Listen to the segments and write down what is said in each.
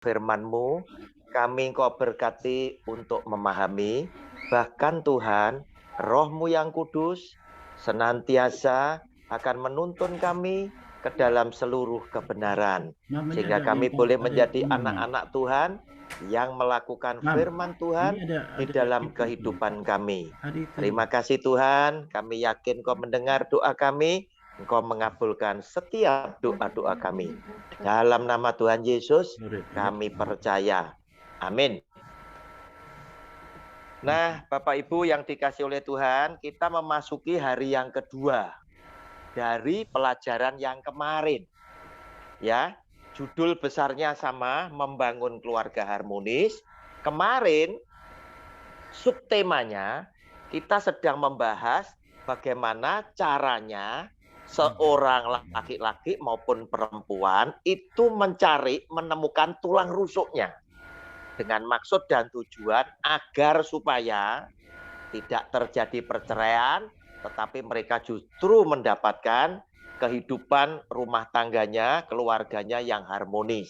firman-Mu, kami Engkau berkati untuk memahami, bahkan Tuhan, Roh-Mu yang kudus senantiasa akan menuntun kami ke dalam seluruh kebenaran, sehingga kami boleh menjadi anak-anak Tuhan yang melakukan firman Tuhan di dalam kehidupan kami. Terima kasih Tuhan, kami yakin Kau mendengar doa kami, Engkau mengabulkan setiap doa-doa kami. Dalam nama Tuhan Yesus, kami percaya. Amin. Nah, Bapak Ibu yang dikasih oleh Tuhan, kita memasuki hari yang kedua dari pelajaran yang kemarin. Ya, judul besarnya sama, membangun keluarga harmonis. Kemarin subtemanya kita sedang membahas bagaimana caranya seorang laki-laki maupun perempuan itu menemukan tulang rusuknya dengan maksud dan tujuan agar supaya tidak terjadi perceraian, tetapi mereka justru mendapatkan kehidupan rumah tangganya, keluarganya yang harmonis.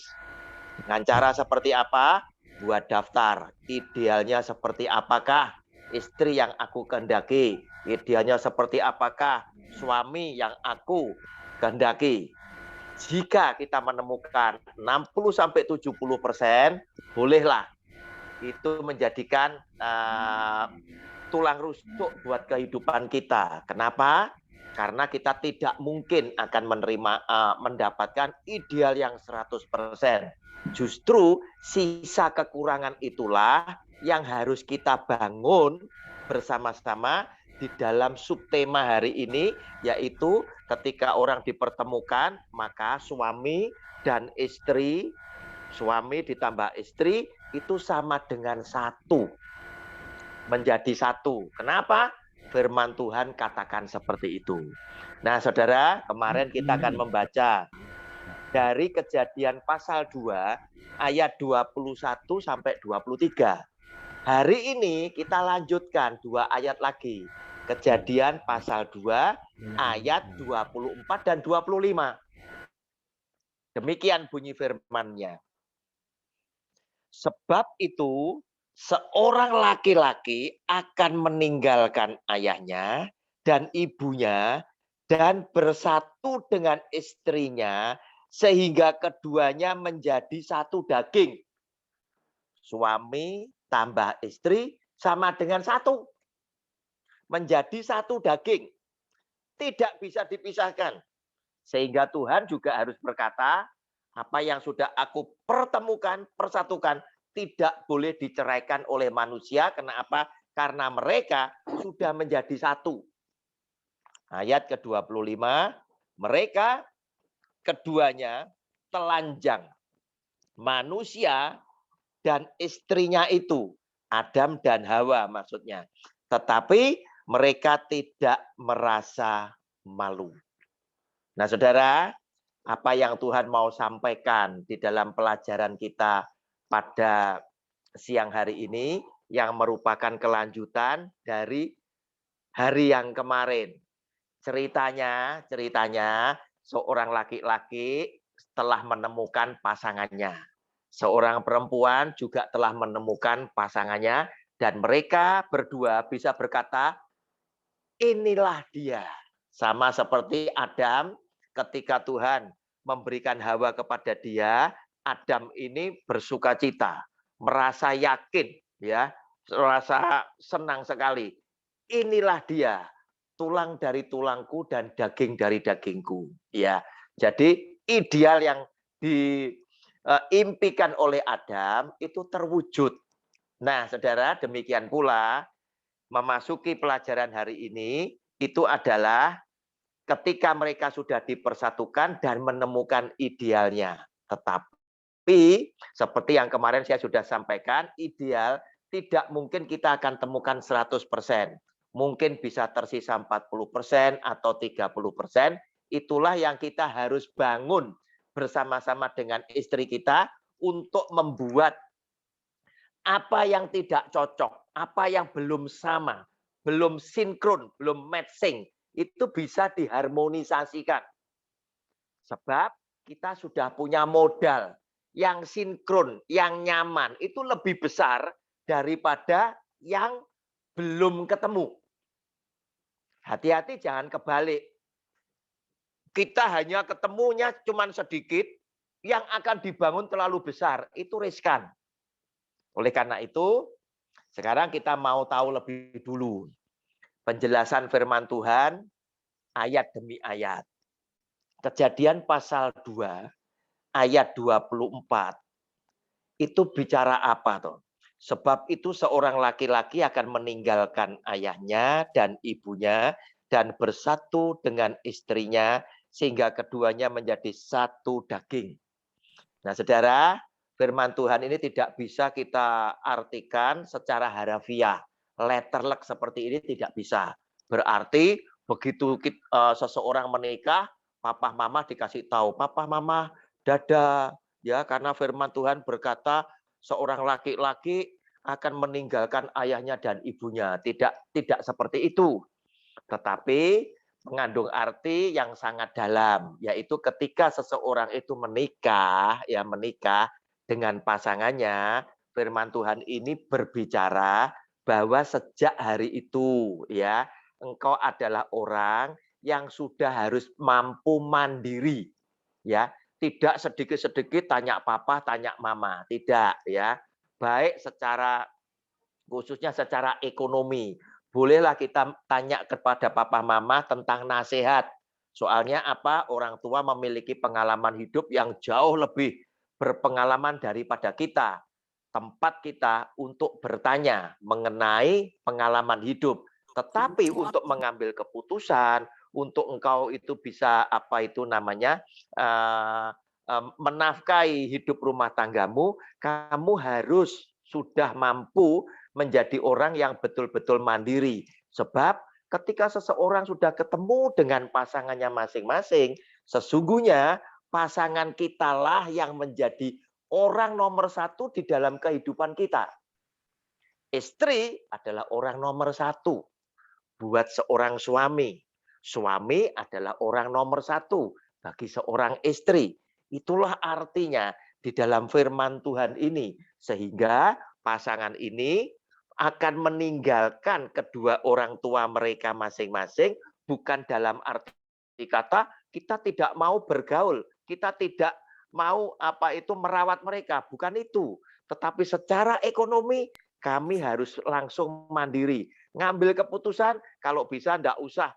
Dengan cara seperti apa? Buat daftar. Idealnya seperti apakah istri yang aku kehendaki? Idealnya seperti apakah suami yang aku kehendaki? Jika kita menemukan 60-70%, bolehlah itu menjadikan tulang rusuk buat kehidupan kita. Kenapa? Karena kita tidak mungkin akan mendapatkan ideal yang 100%. Justru sisa kekurangan itulah yang harus kita bangun bersama-sama di dalam subtema hari ini, yaitu ketika orang dipertemukan, maka suami dan istri, suami ditambah istri, itu sama dengan satu. Menjadi satu. Kenapa? Firman Tuhan katakan seperti itu. Nah, saudara, kemarin kita akan membaca dari Kejadian pasal 2 ayat 21 sampai 23. Hari ini kita lanjutkan 2 ayat lagi. Kejadian pasal 2 ayat 24 dan 25. Demikian bunyi firman-Nya. Sebab itu seorang laki-laki akan meninggalkan ayahnya dan ibunya dan bersatu dengan istrinya sehingga keduanya menjadi satu daging. Suami tambah istri sama dengan satu. Menjadi satu daging. Tidak bisa dipisahkan. Sehingga Tuhan juga harus berkata, apa yang sudah aku pertemukan, persatukan, tidak boleh diceraikan oleh manusia. Kenapa? Karena mereka sudah menjadi satu. Ayat ke-25, mereka keduanya telanjang. Manusia dan istrinya itu, Adam dan Hawa maksudnya. Tetapi mereka tidak merasa malu. Nah, saudara, apa yang Tuhan mau sampaikan di dalam pelajaran kita pada siang hari ini yang merupakan kelanjutan dari hari yang kemarin. Ceritanya seorang laki-laki telah menemukan pasangannya. Seorang perempuan juga telah menemukan pasangannya dan mereka berdua bisa berkata, inilah dia. Sama seperti Adam ketika Tuhan memberikan Hawa kepada dia, Adam ini bersukacita, merasa yakin, ya, merasa senang sekali. Inilah dia, tulang dari tulangku dan daging dari dagingku. Ya, jadi ideal yang diimpikan oleh Adam itu terwujud. Nah, saudara, demikian pula memasuki pelajaran hari ini itu adalah ketika mereka sudah dipersatukan dan menemukan idealnya. Tetapi seperti yang kemarin saya sudah sampaikan, ideal tidak mungkin kita akan temukan 100%. Mungkin bisa tersisa 40% atau 30%. Itulah yang kita harus bangun bersama-sama dengan istri kita untuk membuat apa yang tidak cocok, apa yang belum sama, belum sinkron, belum matching, itu bisa diharmonisasikan. Sebab kita sudah punya modal yang sinkron, yang nyaman itu lebih besar daripada yang belum ketemu. Hati-hati jangan kebalik. Kita hanya ketemunya cuma sedikit, yang akan dibangun terlalu besar, itu riskan. Oleh karena itu, sekarang kita mau tahu lebih dulu penjelasan firman Tuhan ayat demi ayat. Kejadian pasal 2 ayat 24 itu bicara apa toh? Sebab itu seorang laki-laki akan meninggalkan ayahnya dan ibunya dan bersatu dengan istrinya sehingga keduanya menjadi satu daging. Nah, Saudara, firman Tuhan ini tidak bisa kita artikan secara harafiah. Letterlek seperti ini tidak bisa. Berarti begitu seseorang menikah, papa mama dikasih tahu, papa mama dadah ya, karena firman Tuhan berkata seorang laki-laki akan meninggalkan ayahnya dan ibunya. Tidak seperti itu. Tetapi mengandung arti yang sangat dalam, yaitu ketika seseorang itu menikah dengan pasangannya, firman Tuhan ini berbicara bahwa sejak hari itu ya, engkau adalah orang yang sudah harus mampu mandiri ya, tidak sedikit-sedikit tanya papa, tanya mama, tidak ya. Baik secara khususnya secara ekonomi. Bolehlah kita tanya kepada papa mama tentang nasihat. Soalnya apa? Orang tua memiliki pengalaman hidup yang jauh lebih berpengalaman daripada kita. Tempat kita untuk bertanya mengenai pengalaman hidup. Tetapi untuk mengambil keputusan, untuk engkau itu bisa menafkahi hidup rumah tanggamu, kamu harus sudah mampu menjadi orang yang betul-betul mandiri. Sebab ketika seseorang sudah ketemu dengan pasangannya masing-masing, sesungguhnya pasangan kitalah yang menjadi orang nomor satu di dalam kehidupan kita. Istri adalah orang nomor satu buat seorang suami. Suami adalah orang nomor satu bagi seorang istri. Itulah artinya di dalam firman Tuhan ini. Sehingga pasangan ini akan meninggalkan kedua orang tua mereka masing-masing, bukan dalam arti kata kita tidak mau bergaul, kita tidak mau merawat mereka, bukan itu. Tetapi secara ekonomi kami harus langsung mandiri, ngambil keputusan kalau bisa enggak usah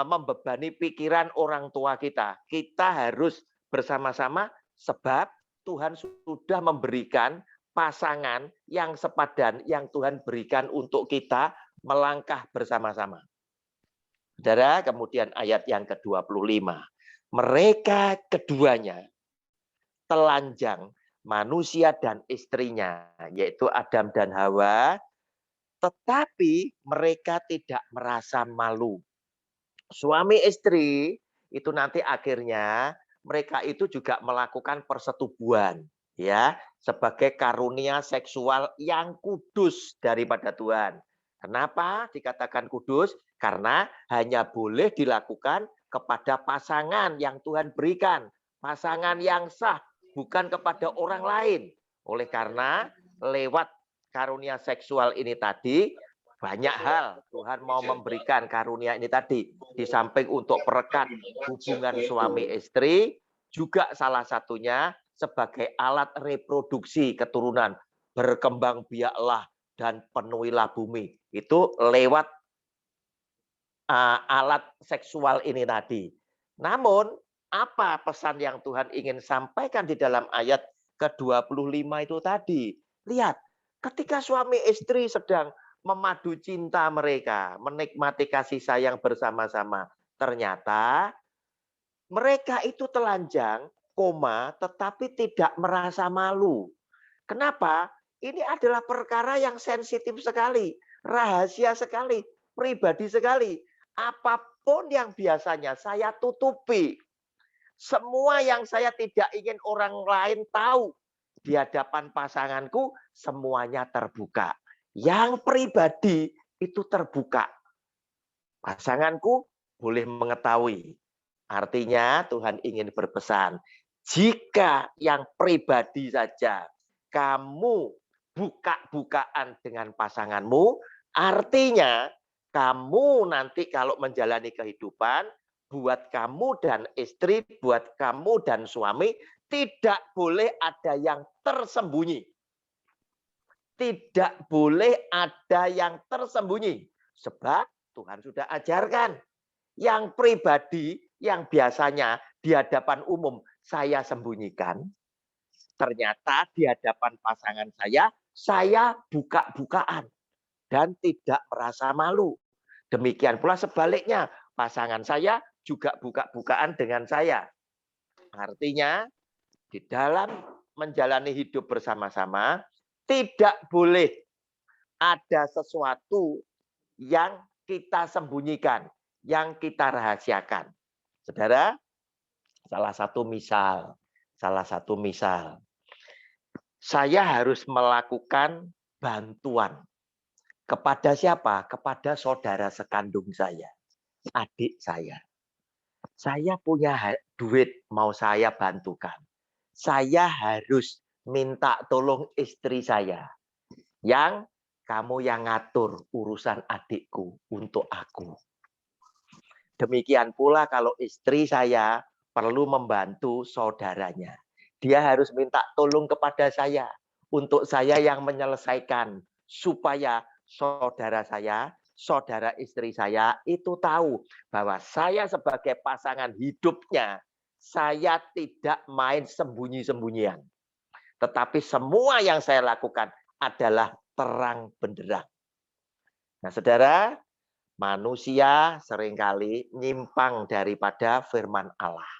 membebani pikiran orang tua kita. Kita harus bersama-sama sebab Tuhan sudah memberikan pasangan yang sepadan yang Tuhan berikan untuk kita melangkah bersama-sama. Saudara, kemudian ayat yang ke-25. Mereka keduanya telanjang, manusia dan istrinya, yaitu Adam dan Hawa, tetapi mereka tidak merasa malu. Suami istri itu nanti akhirnya mereka itu juga melakukan persetubuhan ya, sebagai karunia seksual yang kudus daripada Tuhan. Kenapa dikatakan kudus? Karena hanya boleh dilakukan kepada pasangan yang Tuhan berikan, pasangan yang sah, bukan kepada orang lain. Oleh karena lewat karunia seksual ini tadi, banyak hal Tuhan mau memberikan karunia ini tadi. Di samping untuk perekat hubungan suami istri, juga salah satunya sebagai alat reproduksi keturunan. Berkembang biaklah dan penuhilah bumi. Itu lewat alat seksual ini tadi. Namun, apa pesan yang Tuhan ingin sampaikan di dalam ayat ke-25 itu tadi? Lihat, ketika suami istri sedang memadu cinta mereka, menikmati kasih sayang bersama-sama, ternyata mereka itu telanjang, tetapi tidak merasa malu. Kenapa? Ini adalah perkara yang sensitif sekali, rahasia sekali, pribadi sekali. Apapun yang biasanya saya tutupi, semua yang saya tidak ingin orang lain tahu, di hadapan pasanganku semuanya terbuka. Yang pribadi itu terbuka. Pasanganku boleh mengetahui. Artinya Tuhan ingin berpesan, Jika yang pribadi saja kamu buka-bukaan dengan pasanganmu, artinya kamu nanti kalau menjalani kehidupan, buat kamu dan istri, buat kamu dan suami, tidak boleh ada yang tersembunyi. Tidak boleh ada yang tersembunyi. Sebab Tuhan sudah ajarkan. Yang pribadi, yang biasanya di hadapan umum saya sembunyikan, ternyata di hadapan pasangan saya buka-bukaan dan tidak merasa malu. Demikian pula sebaliknya, pasangan saya juga buka-bukaan dengan saya. Artinya, di dalam menjalani hidup bersama-sama, tidak boleh ada sesuatu yang kita sembunyikan, yang kita rahasiakan. Saudara, salah satu misal, saya harus melakukan bantuan kepada siapa? Kepada saudara sekandung saya, adik saya. Saya punya duit mau saya bantukan. Saya harus minta tolong istri saya. Yang kamu yang ngatur urusan adikku untuk aku. Demikian pula kalau istri saya perlu membantu saudaranya. Dia harus minta tolong kepada saya untuk saya yang menyelesaikan supaya saudara saya, saudara istri saya itu tahu bahwa saya sebagai pasangan hidupnya, saya tidak main sembunyi-sembunyian. Tetapi semua yang saya lakukan adalah terang benderang. Nah, saudara, manusia seringkali nyimpang daripada firman Allah.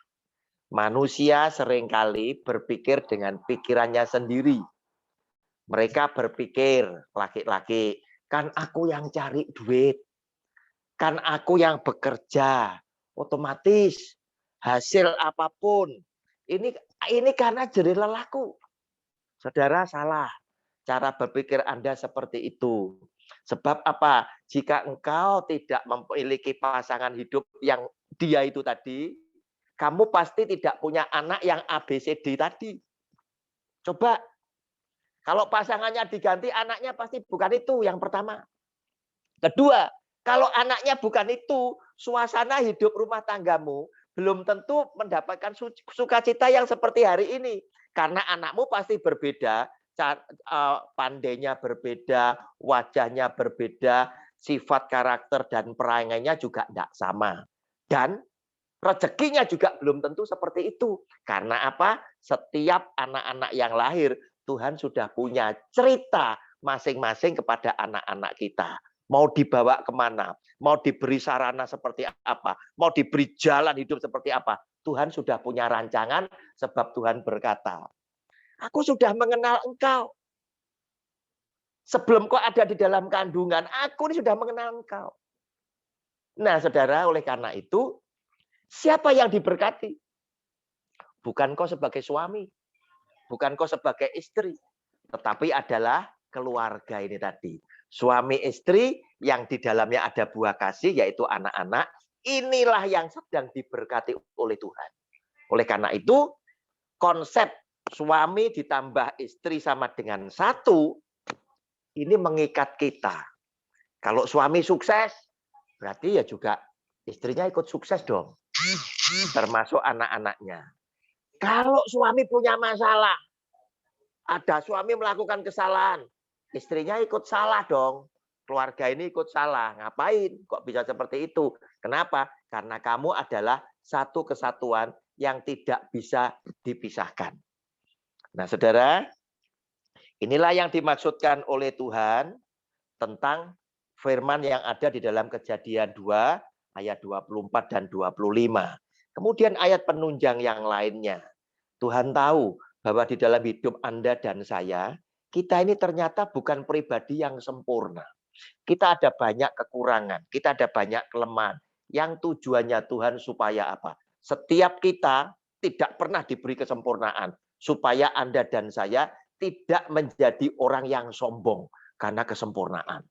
Manusia seringkali berpikir dengan pikirannya sendiri. Mereka berpikir, laki-laki, kan aku yang cari duit, kan aku yang bekerja, otomatis hasil apapun. Ini karena jadi lelaku. Saudara salah. Cara berpikir Anda seperti itu. Sebab apa? Jika engkau tidak memiliki pasangan hidup yang dia itu tadi, kamu pasti tidak punya anak yang ABCD tadi. Coba, kalau pasangannya diganti, anaknya pasti bukan itu yang pertama. Kedua, kalau anaknya bukan itu, suasana hidup rumah tanggamu belum tentu mendapatkan sukacita yang seperti hari ini. Karena anakmu pasti berbeda, pandainya berbeda, wajahnya berbeda, sifat karakter dan perangainya juga tidak sama. Dan rezekinya juga belum tentu seperti itu. Karena apa? Setiap anak-anak yang lahir, Tuhan sudah punya cerita masing-masing kepada anak-anak kita. Mau dibawa kemana? Mau diberi sarana seperti apa? Mau diberi jalan hidup seperti apa? Tuhan sudah punya rancangan sebab Tuhan berkata, aku sudah mengenal engkau. Sebelum kau ada di dalam kandungan, aku ini sudah mengenal engkau. Nah, saudara, oleh karena itu, siapa yang diberkati? Bukan kau sebagai suami, bukan kau sebagai istri, tetapi adalah keluarga ini tadi. Suami istri yang di dalamnya ada buah kasih, yaitu anak-anak, inilah yang sedang diberkati oleh Tuhan. Oleh karena itu, konsep suami ditambah istri sama dengan satu, ini mengikat kita. Kalau suami sukses, berarti ya juga istrinya ikut sukses dong. Termasuk anak-anaknya. Kalau suami punya masalah, ada suami melakukan kesalahan, istrinya ikut salah dong. Keluarga ini ikut salah. Ngapain? Kok bisa seperti itu? Kenapa? Karena kamu adalah satu kesatuan yang tidak bisa dipisahkan. Nah, saudara, inilah yang dimaksudkan oleh Tuhan tentang firman yang ada di dalam Kejadian 2 ayat 24 dan 25. Kemudian ayat penunjang yang lainnya. Tuhan tahu bahwa di dalam hidup Anda dan saya, kita ini ternyata bukan pribadi yang sempurna. Kita ada banyak kekurangan, kita ada banyak kelemahan. Yang tujuannya Tuhan supaya apa? Setiap kita tidak pernah diberi kesempurnaan. Supaya Anda dan saya tidak menjadi orang yang sombong karena kesempurnaan.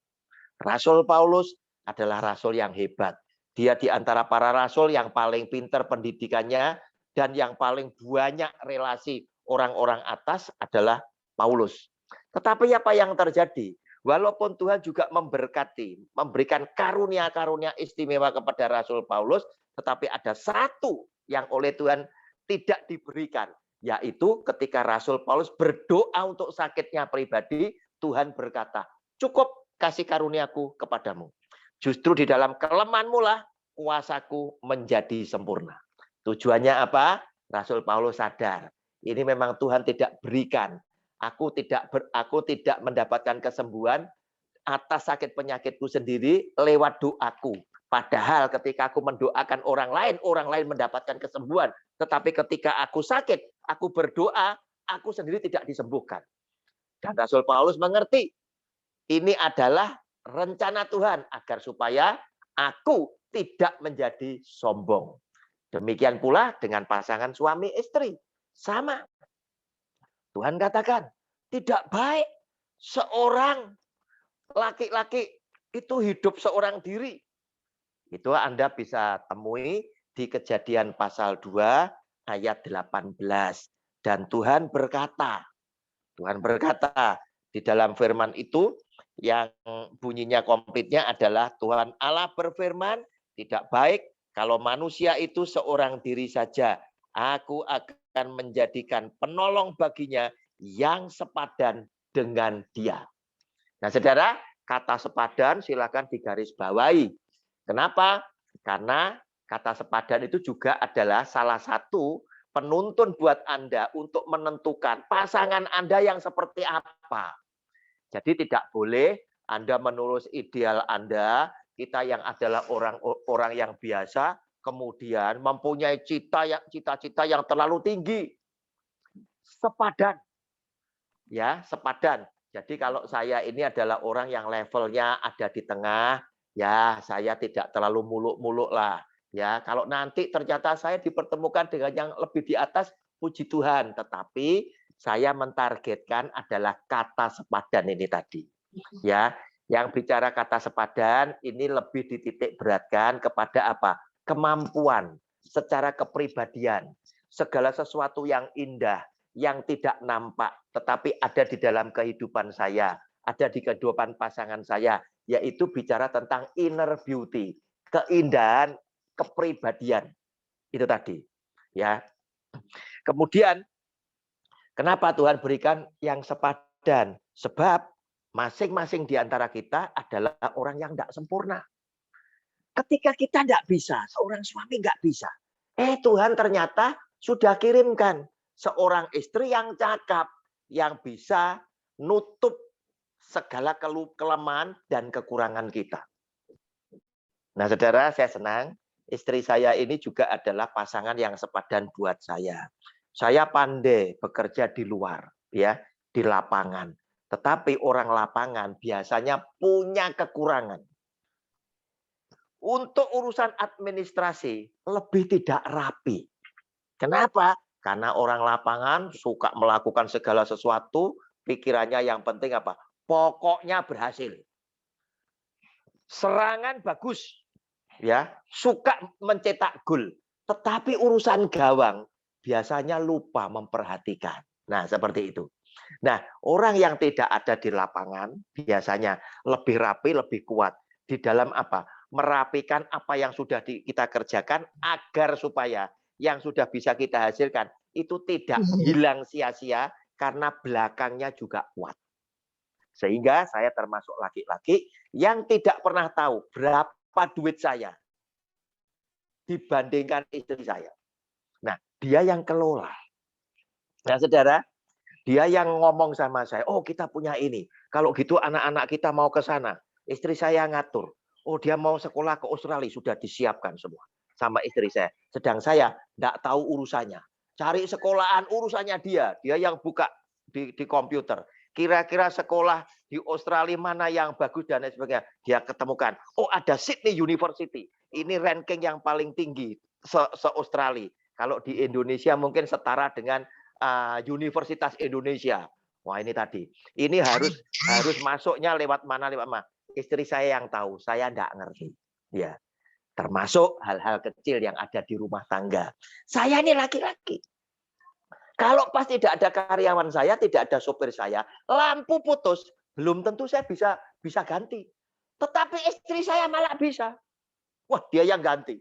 Rasul Paulus adalah rasul yang hebat. Dia di antara para rasul yang paling pintar pendidikannya, dan yang paling banyak relasi orang-orang atas adalah Paulus. Tetapi apa yang terjadi? Walaupun Tuhan juga memberkati, memberikan karunia-karunia istimewa kepada Rasul Paulus, tetapi ada satu yang oleh Tuhan tidak diberikan, yaitu ketika Rasul Paulus berdoa untuk sakitnya pribadi, Tuhan berkata, cukup kasih karuniaku kepadamu. Justru di dalam kelemahanmu lah kuasaku menjadi sempurna. Tujuannya apa? Rasul Paulus sadar, ini memang Tuhan tidak berikan. Aku tidak mendapatkan kesembuhan atas sakit penyakitku sendiri lewat doaku. Padahal ketika aku mendoakan orang lain mendapatkan kesembuhan. Tetapi ketika aku sakit, aku berdoa, aku sendiri tidak disembuhkan. Dan Rasul Paulus mengerti, ini adalah rencana Tuhan agar supaya aku tidak menjadi sombong. Demikian pula dengan pasangan suami istri. Sama. Tuhan katakan, tidak baik seorang laki-laki itu hidup seorang diri. Itu Anda bisa temui di Kejadian pasal 2 ayat 18. Dan Tuhan berkata di dalam firman itu yang bunyinya komplitnya adalah Tuhan Allah berfirman, tidak baik kalau manusia itu seorang diri saja. Aku akan menjadikan penolong baginya yang sepadan dengan dia. Nah, saudara, kata sepadan silakan digarisbawahi. Kenapa? Karena kata sepadan itu juga adalah salah satu penuntun buat Anda untuk menentukan pasangan Anda yang seperti apa. Jadi tidak boleh Anda menurut ideal Anda, kita yang adalah orang yang biasa, kemudian mempunyai cita-cita yang terlalu tinggi. Sepadan. Ya, sepadan. Jadi kalau saya ini adalah orang yang levelnya ada di tengah, ya saya tidak terlalu muluk-muluk lah. Ya, kalau nanti ternyata saya dipertemukan dengan yang lebih di atas, puji Tuhan. Tetapi saya mentargetkan adalah kata sepadan ini tadi. Ya, yang bicara kata sepadan ini lebih dititik beratkan kepada apa? Kemampuan secara kepribadian. Segala sesuatu yang indah, yang tidak nampak, tetapi ada di dalam kehidupan saya, ada di kehidupan pasangan saya, yaitu bicara tentang inner beauty, keindahan kepribadian. Itu tadi. Ya. Kemudian kenapa Tuhan berikan yang sepadan? Sebab masing-masing di antara kita adalah orang yang tidak sempurna. Ketika kita tidak bisa, seorang suami nggak bisa. Tuhan ternyata sudah kirimkan seorang istri yang cakap, yang bisa nutup segala kelemahan dan kekurangan kita. Nah, saudara, saya senang istri saya ini juga adalah pasangan yang sepadan buat saya. Saya pandai bekerja di luar, ya, di lapangan. Tetapi orang lapangan biasanya punya kekurangan. Untuk urusan administrasi lebih tidak rapi. Kenapa? Karena orang lapangan suka melakukan segala sesuatu, pikirannya yang penting apa? Pokoknya berhasil. Serangan bagus, ya, suka mencetak gol. Tetapi urusan gawang biasanya lupa memperhatikan. Nah, seperti itu. Nah, orang yang tidak ada di lapangan biasanya lebih rapi, lebih kuat. Di dalam apa? Merapikan apa yang sudah kita kerjakan agar supaya yang sudah bisa kita hasilkan itu tidak hilang sia-sia karena belakangnya juga kuat. Sehingga saya termasuk laki-laki yang tidak pernah tahu berapa duit saya dibandingkan istri saya. Nah, dia yang kelola. Nah, saudara, dia yang ngomong sama saya, oh kita punya ini. Kalau gitu anak-anak kita mau ke sana. Istri saya ngatur. Oh dia mau sekolah ke Australia, sudah disiapkan semua. Sama istri saya. Sedang saya tidak tahu urusannya. Cari sekolahan urusannya dia. Dia yang buka di komputer. Kira-kira sekolah di Australia mana yang bagus dan lain sebagainya. Dia ketemukan. Oh ada Sydney University. Ini ranking yang paling tinggi se-Australia. Kalau di Indonesia mungkin setara dengan Universitas Indonesia. Wah ini tadi. Ini harus masuknya lewat mana. Istri saya yang tahu, saya enggak ngerti. Ya. Termasuk hal-hal kecil yang ada di rumah tangga. Saya ini laki-laki. Kalau pas tidak ada karyawan saya, tidak ada sopir saya, lampu putus, belum tentu saya bisa ganti. Tetapi istri saya malah bisa. Wah, dia yang ganti.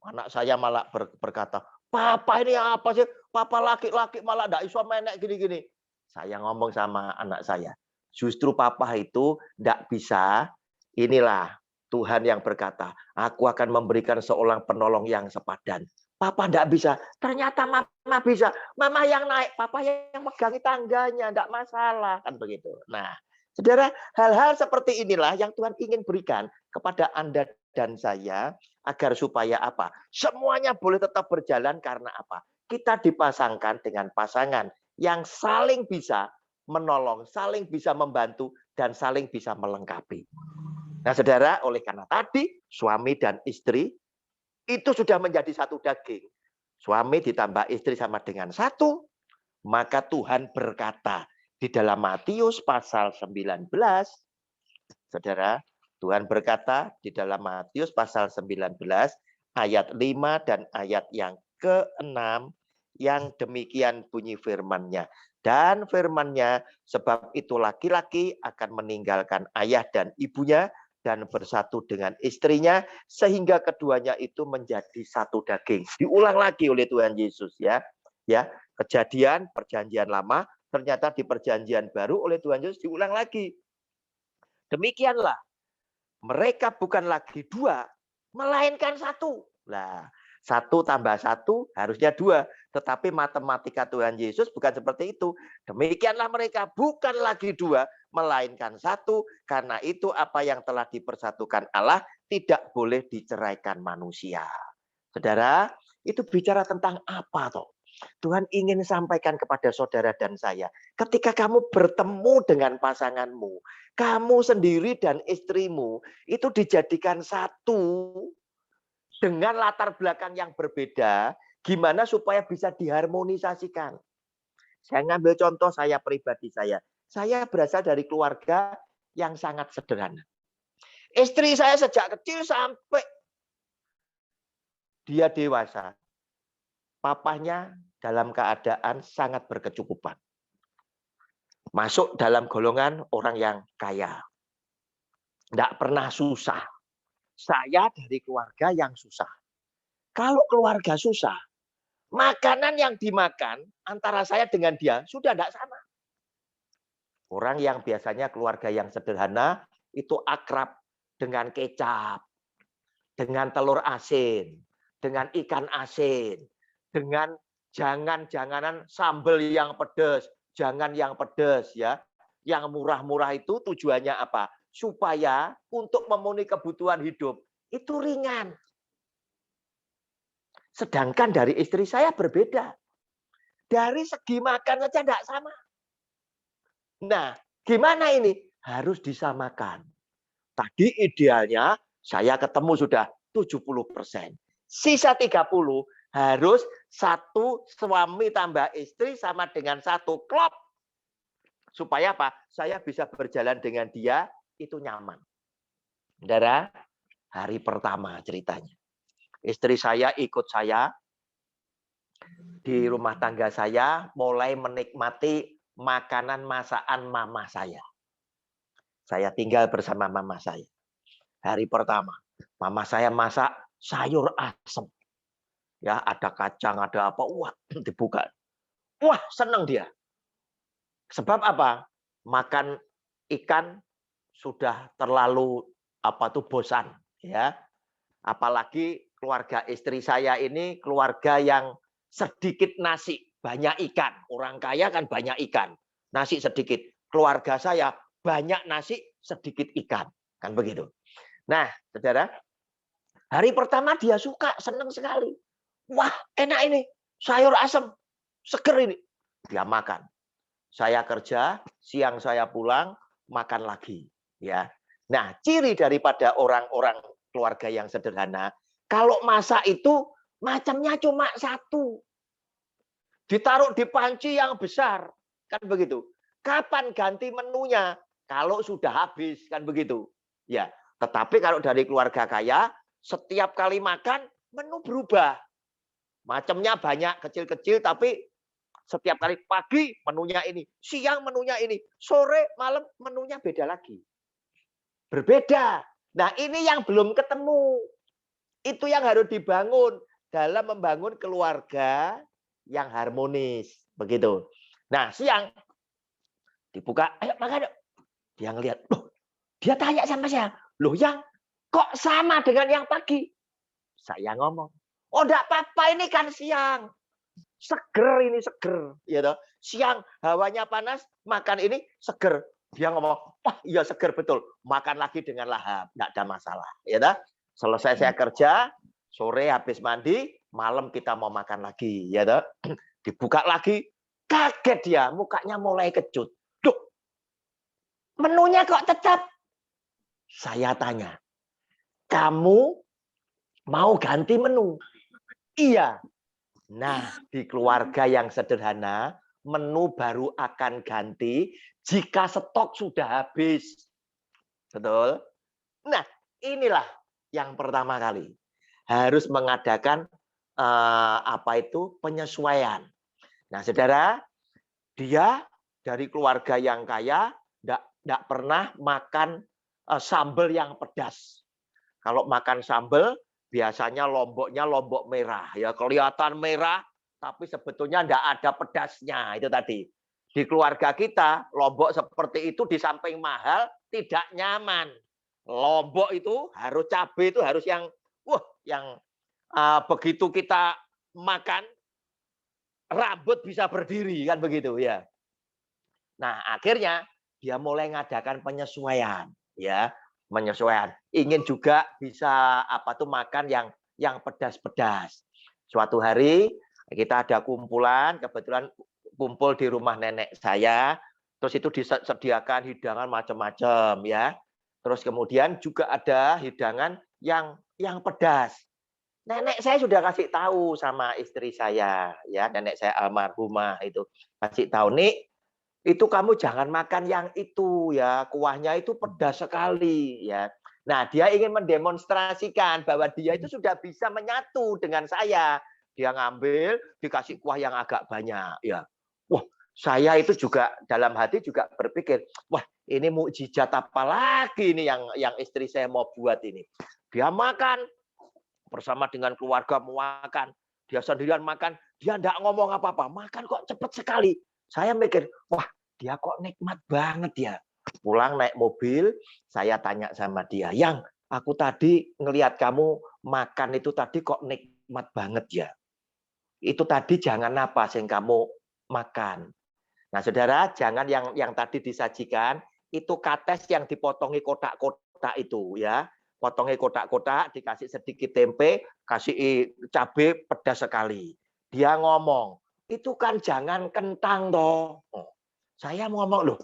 Anak saya malah berkata, "Papa ini apa sih? Papa laki-laki malah tidak iso menek gini-gini." Saya ngomong sama anak saya, justru papa itu tidak bisa. Inilah Tuhan yang berkata, "Aku akan memberikan seorang penolong yang sepadan." Papa tidak bisa. Ternyata mama bisa. Mama yang naik, papa yang megangi tangganya, tidak masalah. Kan begitu. Nah, saudara, hal-hal seperti inilah yang Tuhan ingin berikan kepada Anda dan saya, agar supaya apa? Semuanya boleh tetap berjalan karena apa? Kita dipasangkan dengan pasangan yang saling bisa menolong, saling bisa membantu, dan saling bisa melengkapi. Nah, saudara, oleh karena tadi suami dan istri itu sudah menjadi satu daging. Suami ditambah istri sama dengan satu. Maka Tuhan berkata di dalam Matius pasal 19, saudara, Tuhan berkata di dalam Matius pasal 19 ayat 5 dan ayat yang ke-6, yang demikian bunyi firman-Nya. Dan firman-Nya, sebab itu laki-laki akan meninggalkan ayah dan ibunya dan bersatu dengan istrinya, sehingga keduanya itu menjadi satu daging. Diulang lagi oleh Tuhan Yesus, ya. Ya, kejadian perjanjian lama, ternyata di perjanjian baru oleh Tuhan Yesus diulang lagi. Demikianlah, mereka bukan lagi dua, melainkan satu. Nah, satu tambah satu harusnya dua. Tetapi matematika Tuhan Yesus bukan seperti itu. Demikianlah mereka bukan lagi dua, melainkan satu. Karena itu apa yang telah dipersatukan Allah tidak boleh diceraikan manusia. Saudara, itu bicara tentang apa toh? Tuhan ingin sampaikan kepada saudara dan saya, ketika kamu bertemu dengan pasanganmu, kamu sendiri dan istrimu itu dijadikan satu dengan latar belakang yang berbeda, gimana supaya bisa diharmonisasikan. Saya ngambil contoh saya pribadi saya. Saya berasal dari keluarga yang sangat sederhana. Istri saya sejak kecil sampai dia dewasa, papahnya dalam keadaan sangat berkecukupan. Masuk dalam golongan orang yang kaya. Tidak pernah susah. Saya dari keluarga yang susah. Kalau keluarga susah, makanan yang dimakan antara saya dengan dia sudah tidak sama. Orang yang biasanya keluarga yang sederhana itu akrab dengan kecap, dengan telur asin, dengan ikan asin, dengan jangan-janganan sambal yang pedas, jangan yang pedas ya. Yang murah-murah itu tujuannya apa? Supaya untuk memenuhi kebutuhan hidup itu ringan. Sedangkan dari istri saya berbeda. Dari segi makan saja tidak sama. Nah, gimana ini? Harus disamakan. Tadi idealnya saya ketemu sudah 70%. Sisa 30 harus satu suami tambah istri sama dengan satu klop. Supaya apa? Saya bisa berjalan dengan dia itu nyaman. Saudara, hari pertama ceritanya. Istri saya ikut saya di rumah tangga saya, mulai menikmati makanan masakan mama saya. Saya tinggal bersama mama saya. Hari pertama, mama saya masak sayur asem. Ya, ada kacang, ada apa, wah, dibuka. Wah, senang dia. Sebab apa? Makan ikan sudah terlalu bosan, ya. Apalagi keluarga istri saya ini keluarga yang sedikit nasi, banyak ikan. Orang kaya kan banyak ikan, nasi sedikit. Keluarga saya banyak nasi, sedikit ikan. Kan begitu. Nah, saudara, hari pertama dia suka, senang sekali. Wah, enak ini, sayur asem, seger ini. Dia makan. Saya kerja, siang saya pulang, makan lagi. Ya. Nah, ciri daripada orang-orang keluarga yang sederhana, kalau masak itu macamnya cuma satu. Ditaruh di panci yang besar, kan begitu. Kapan ganti menunya? Kalau sudah habis, kan begitu. Ya, tetapi kalau dari keluarga kaya, setiap kali makan menu berubah. Macamnya banyak, kecil-kecil, tapi setiap kali pagi menunya ini, siang menunya ini, sore, malam menunya beda lagi. Berbeda. Nah, ini yang belum ketemu. Itu yang harus dibangun dalam membangun keluarga yang harmonis. Begitu. Nah, siang dibuka, ayo makan yuk. Dia ngelihat, loh, dia tanya sama saya, loh yang kok sama dengan yang pagi? Saya ngomong, oh enggak apa-apa ini kan siang. Seger ini seger. Ya toh. Siang hawanya panas, makan ini seger. Dia ngomong, wah iya seger betul. Makan lagi dengan lahap, enggak ada masalah. Ya toh. Selesai saya kerja, sore habis mandi, malam kita mau makan lagi. Ya toh. Dibuka lagi, kaget dia, mukanya mulai kecut. Duh, menunya kok tetap? Saya tanya, kamu mau ganti menu? Iya. Nah, di keluarga yang sederhana, menu baru akan ganti jika stok sudah habis. Betul? Nah, inilah yang pertama kali. Harus mengadakan penyesuaian. Nah, saudara, dia dari keluarga yang kaya, tidak pernah makan sambal yang pedas. Kalau makan sambal, biasanya lomboknya lombok merah. Ya kelihatan merah, tapi sebetulnya tidak ada pedasnya. Itu tadi. Di keluarga kita, lombok seperti itu di samping mahal, tidak nyaman. Lombok itu harus cabai itu harus yang, begitu kita makan, rambut bisa berdiri kan begitu ya. Nah akhirnya dia mulai ngadakan penyesuaian, ya menyesuaikan. Ingin juga bisa makan yang pedas-pedas. Suatu hari kita ada kumpulan, kebetulan kumpul di rumah nenek saya, terus itu disediakan hidangan macam-macam ya. Terus kemudian juga ada hidangan yang pedas. Nenek saya sudah kasih tahu sama istri saya, ya nenek saya almarhumah itu kasih tahu nih, itu kamu jangan makan yang itu ya, kuahnya itu pedas sekali ya. Nah, dia ingin mendemonstrasikan bahwa dia itu sudah bisa menyatu dengan saya. Dia ngambil, dikasih kuah yang agak banyak ya. Wah, saya itu juga dalam hati juga berpikir, wah, ini mukjizat apa lagi ini yang istri saya mau buat ini. Dia makan bersama dengan keluarga makan, dia sendirian makan, dia enggak ngomong apa-apa, makan kok cepet sekali. Saya mikir, wah dia kok nikmat banget ya. Pulang naik mobil, saya tanya sama dia, yang aku tadi ngelihat kamu makan itu tadi kok nikmat banget ya. Itu tadi jangan apa sih kamu makan. Nah saudara, jangan yang tadi disajikan, itu kates yang dipotongi kotak-kotak itu ya. Potongnya kotak-kotak, dikasih sedikit tempe, kasih cabai pedas sekali. Dia ngomong, itu kan jangan kentang toh. Saya mau ngomong, loh,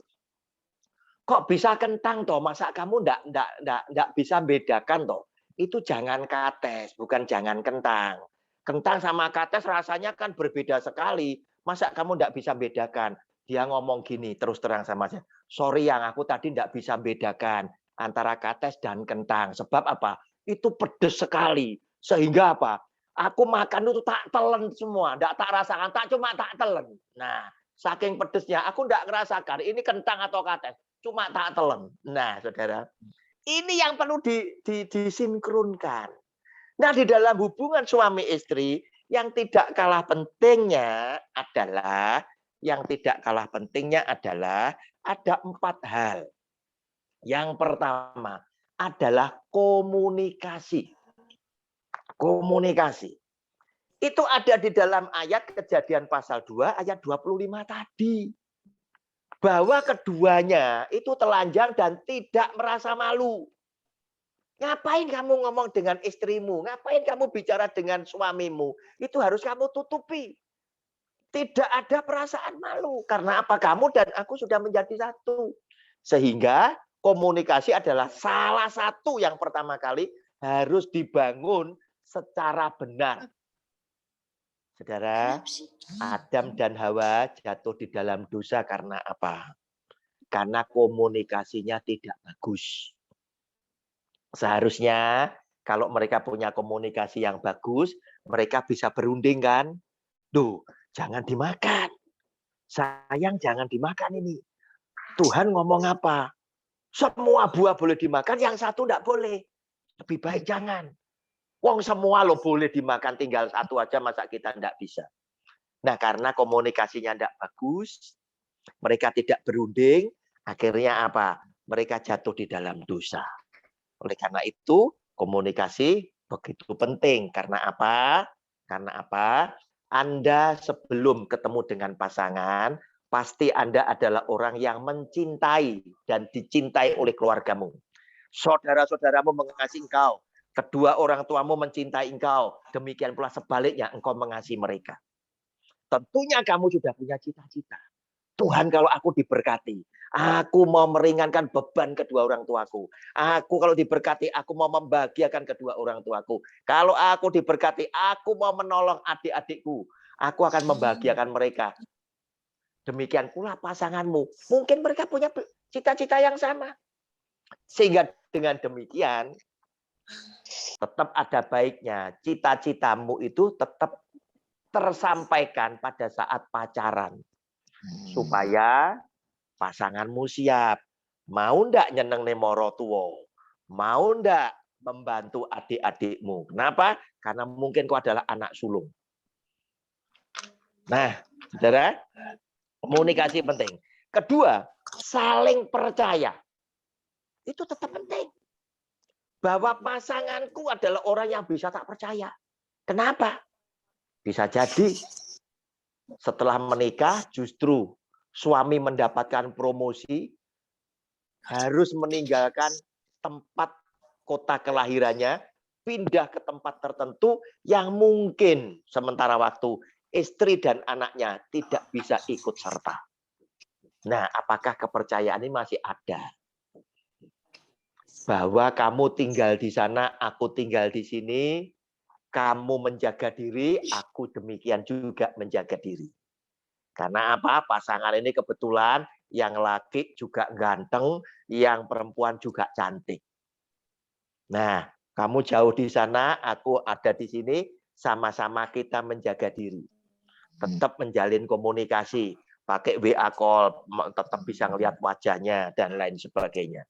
kok bisa kentang toh? Masa kamu ndak bisa bedakan toh? Itu jangan kates, bukan jangan kentang. Kentang sama kates rasanya kan berbeda sekali. Masa kamu ndak bisa bedakan? Dia ngomong gini, terus terang sama saya. Sorry yang aku tadi ndak bisa bedakan antara kates dan kentang. Sebab apa? Itu pedes sekali. Sehingga apa? Aku makan itu tak telan semua. Ndak tak rasakan, cuma tak telan. Nah, saking pedesnya, aku ndak ngerasakan ini kentang atau kates. Cuma tak telan. Nah, saudara. Ini yang perlu disinkronkan. Nah, di dalam hubungan suami istri, yang tidak kalah pentingnya adalah ada 4 hal. Yang pertama adalah komunikasi. Komunikasi. Itu ada di dalam ayat Kejadian pasal 2 ayat 25 tadi. Bahwa keduanya itu telanjang dan tidak merasa malu. Ngapain kamu ngomong dengan istrimu? Ngapain kamu bicara dengan suamimu? Itu harus kamu tutupi. Tidak ada perasaan malu. Karena apa? Kamu dan aku sudah menjadi satu. Sehingga komunikasi adalah salah satu yang pertama kali harus dibangun secara benar. Saudara, Adam dan Hawa jatuh di dalam dosa karena apa? Karena komunikasinya tidak bagus. Seharusnya kalau mereka punya komunikasi yang bagus, mereka bisa berunding kan? Duh, jangan dimakan. Sayang, jangan dimakan ini. Tuhan ngomong apa? Semua buah boleh dimakan, yang satu enggak boleh. Lebih baik jangan. Wong semua lo boleh dimakan, tinggal satu aja, masa kita enggak bisa. Nah, karena komunikasinya enggak bagus, mereka tidak berunding, akhirnya apa? Mereka jatuh di dalam dosa. Oleh karena itu, komunikasi begitu penting. Karena apa? Karena apa? Anda sebelum ketemu dengan pasangan, pasti Anda adalah orang yang mencintai dan dicintai oleh keluargamu. Saudara-saudaramu mengasihi engkau. Kedua orang tuamu mencintai engkau. Demikian pula sebaliknya, engkau mengasihi mereka. Tentunya kamu sudah punya cita-cita. Tuhan, kalau aku diberkati, aku mau meringankan beban kedua orang tuaku. Aku kalau diberkati, aku mau membahagiakan kedua orang tuaku. Kalau aku diberkati, aku mau menolong adik-adikku. Aku akan membahagiakan mereka. Demikian pula pasanganmu. Mungkin mereka punya cita-cita yang sama. Sehingga dengan demikian, tetap ada baiknya. Cita-citamu itu tetap tersampaikan pada saat pacaran. Supaya pasanganmu siap. Mau ndak nyeneng nemoro tuwo? Mau ndak membantu adik-adikmu? Kenapa? Karena mungkin kau adalah anak sulung. Nah, saudara, komunikasi penting. Kedua, saling percaya. Itu tetap penting. Bahwa pasanganku adalah orang yang bisa tak percaya. Kenapa? Bisa jadi setelah menikah justru suami mendapatkan promosi, harus meninggalkan tempat kota kelahirannya, pindah ke tempat tertentu yang mungkin sementara waktu istri dan anaknya tidak bisa ikut serta. Nah, apakah kepercayaan ini masih ada? Bahwa kamu tinggal di sana, aku tinggal di sini, kamu menjaga diri, aku demikian juga menjaga diri. Karena apa? Pasangan ini kebetulan yang laki juga ganteng, yang perempuan juga cantik. Nah, kamu jauh di sana, aku ada di sini, sama-sama kita menjaga diri. Tetap menjalin komunikasi, pakai WA call, tetap bisa ngelihat wajahnya, dan lain sebagainya.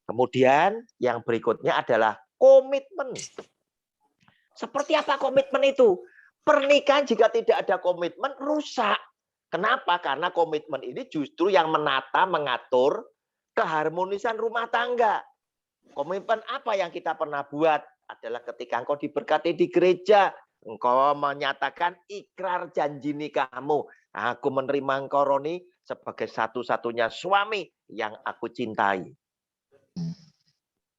Kemudian yang berikutnya adalah komitmen. Seperti apa komitmen itu? Pernikahan jika tidak ada komitmen, rusak. Kenapa? Karena komitmen ini justru yang menata, mengatur keharmonisan rumah tangga. Komitmen apa yang kita pernah buat? Adalah ketika engkau diberkati di gereja, engkau menyatakan ikrar janji nikahmu. Aku menerima engkau, Roni, sebagai satu-satunya suami yang aku cintai.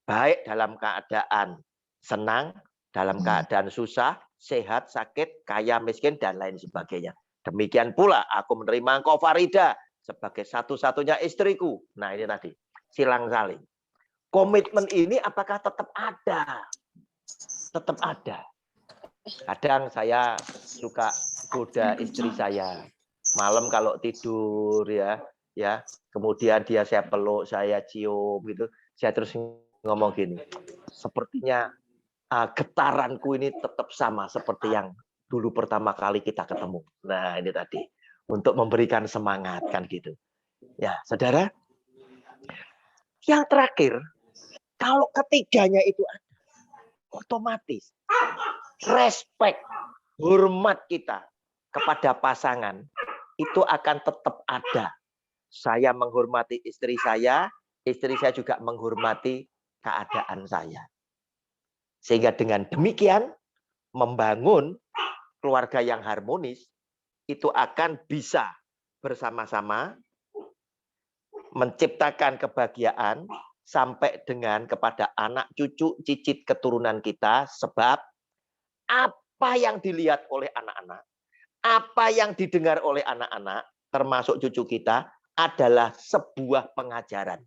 Baik dalam keadaan senang, dalam keadaan susah, sehat, sakit, kaya, miskin, dan lain sebagainya. Demikian pula aku menerima engkau, Farida, sebagai satu-satunya istriku. Nah, ini tadi, silang salih. Komitmen ini apakah tetap ada? Tetap ada. Kadang saya suka goda istri saya. Malam kalau tidur ya, kemudian saya peluk, saya cium gitu. Saya terus ngomong gini, sepertinya getaranku ini tetap sama seperti yang dulu pertama kali kita ketemu. Nah, ini tadi untuk memberikan semangat kan gitu. Ya, saudara. Yang terakhir, kalau ketiganya itu ada, otomatis respect, hormat kita kepada pasangan itu akan tetap ada. Saya menghormati istri saya juga menghormati keadaan saya. Sehingga dengan demikian membangun keluarga yang harmonis itu akan bisa bersama-sama menciptakan kebahagiaan sampai dengan kepada anak cucu cicit keturunan kita, sebab apa yang dilihat oleh anak-anak, apa yang didengar oleh anak-anak termasuk cucu kita adalah sebuah pengajaran.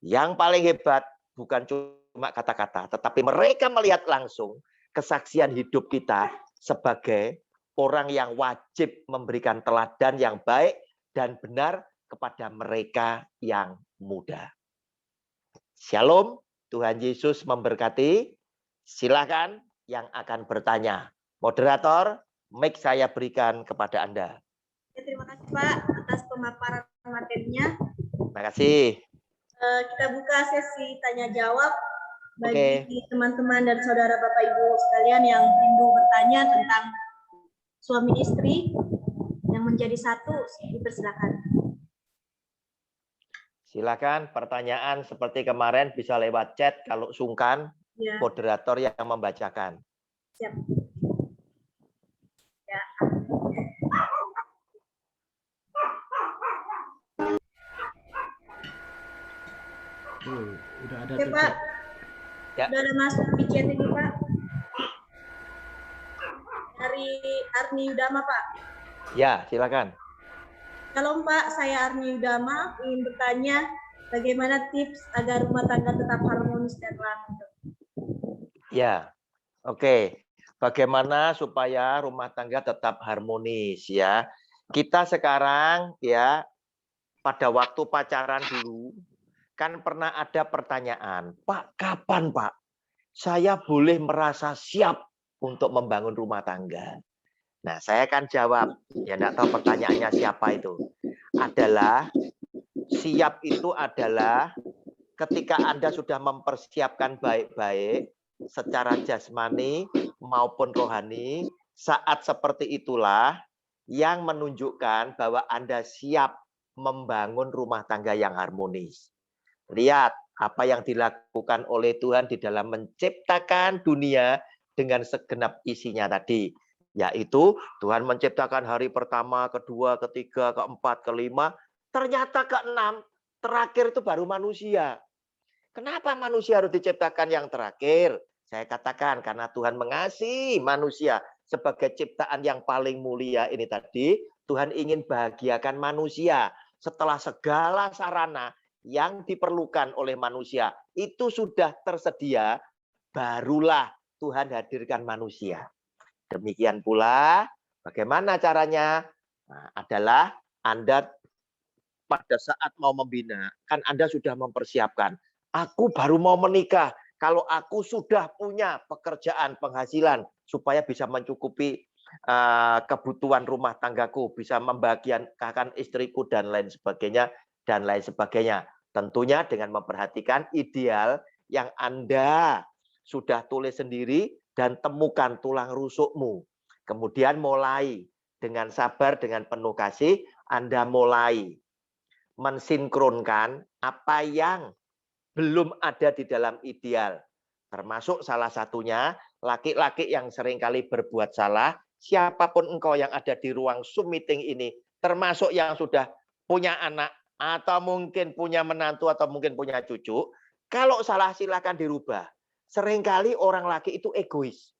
Yang paling hebat bukan cuma kata-kata, tetapi mereka melihat langsung kesaksian hidup kita sebagai orang yang wajib memberikan teladan yang baik dan benar kepada mereka yang muda. Shalom, Tuhan Yesus memberkati. Silakan yang akan bertanya. Moderator, mic saya berikan kepada Anda. Terima kasih Pak atas pemaparan materinya. Terima kasih. Kita buka sesi tanya jawab bagi Oke. teman-teman dan saudara Bapak Ibu sekalian yang rindu bertanya tentang suami istri yang menjadi satu. Dipersilakan. Silakan pertanyaan seperti kemarin bisa lewat chat kalau sungkan, Ya. moderator yang membacakan. Siap. Ya. Udah ada Oke, Pak. Ya. Udah ada masuk di chat ini, Pak. Dari Arni Yudama, Pak. Ya, silakan. Shalom, Pak. Saya Arni Yudama ingin bertanya bagaimana tips agar rumah tangga tetap harmonis dan langgeng. Ya. Oke. Bagaimana supaya rumah tangga tetap harmonis ya? Kita sekarang ya pada waktu pacaran dulu kan pernah ada pertanyaan, Pak, kapan Pak saya boleh merasa siap untuk membangun rumah tangga? Nah, saya akan jawab. Ya, enggak tahu pertanyaannya siapa itu. Adalah, siap itu adalah ketika Anda sudah mempersiapkan baik-baik secara jasmani maupun rohani, saat seperti itulah yang menunjukkan bahwa Anda siap membangun rumah tangga yang harmonis. Lihat apa yang dilakukan oleh Tuhan di dalam menciptakan dunia dengan segenap isinya tadi. Yaitu Tuhan menciptakan hari pertama, kedua, ketiga, keempat, kelima. Ternyata keenam, terakhir itu baru manusia. Kenapa manusia harus diciptakan yang terakhir? Saya katakan karena Tuhan mengasihi manusia sebagai ciptaan yang paling mulia ini tadi. Tuhan ingin bahagiakan manusia setelah segala sarana yang diperlukan oleh manusia itu sudah tersedia, barulah Tuhan hadirkan manusia. Demikian pula bagaimana caranya? Nah, adalah Anda pada saat mau membina, kan Anda sudah mempersiapkan. Aku baru mau menikah, kalau aku sudah punya pekerjaan, penghasilan, supaya bisa mencukupi kebutuhan rumah tanggaku, bisa membahagiakan istriku, dan lain sebagainya, dan lain sebagainya. Tentunya dengan memperhatikan ideal yang Anda sudah tulis sendiri dan temukan tulang rusukmu. Kemudian mulai dengan sabar, dengan penuh kasih, Anda mulai mensinkronkan apa yang belum ada di dalam ideal. Termasuk salah satunya laki-laki yang seringkali berbuat salah, siapapun engkau yang ada di ruang Zoom meeting ini, termasuk yang sudah punya anak, atau mungkin punya menantu, atau mungkin punya cucu, kalau salah silakan dirubah. Seringkali orang laki itu egois.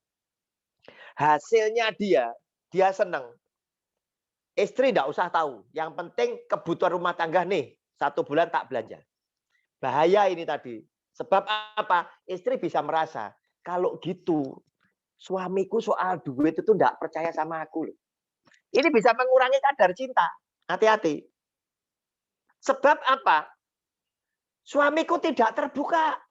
Hasilnya dia senang. Istri tidak usah tahu. Yang penting kebutuhan rumah tangga nih, 1 bulan tak belanja. Bahaya ini tadi. Sebab apa? Istri bisa merasa, kalau gitu suamiku soal duit itu tidak percaya sama aku. Ini bisa mengurangi kadar cinta. Hati-hati. Sebab apa? Suamiku tidak terbuka.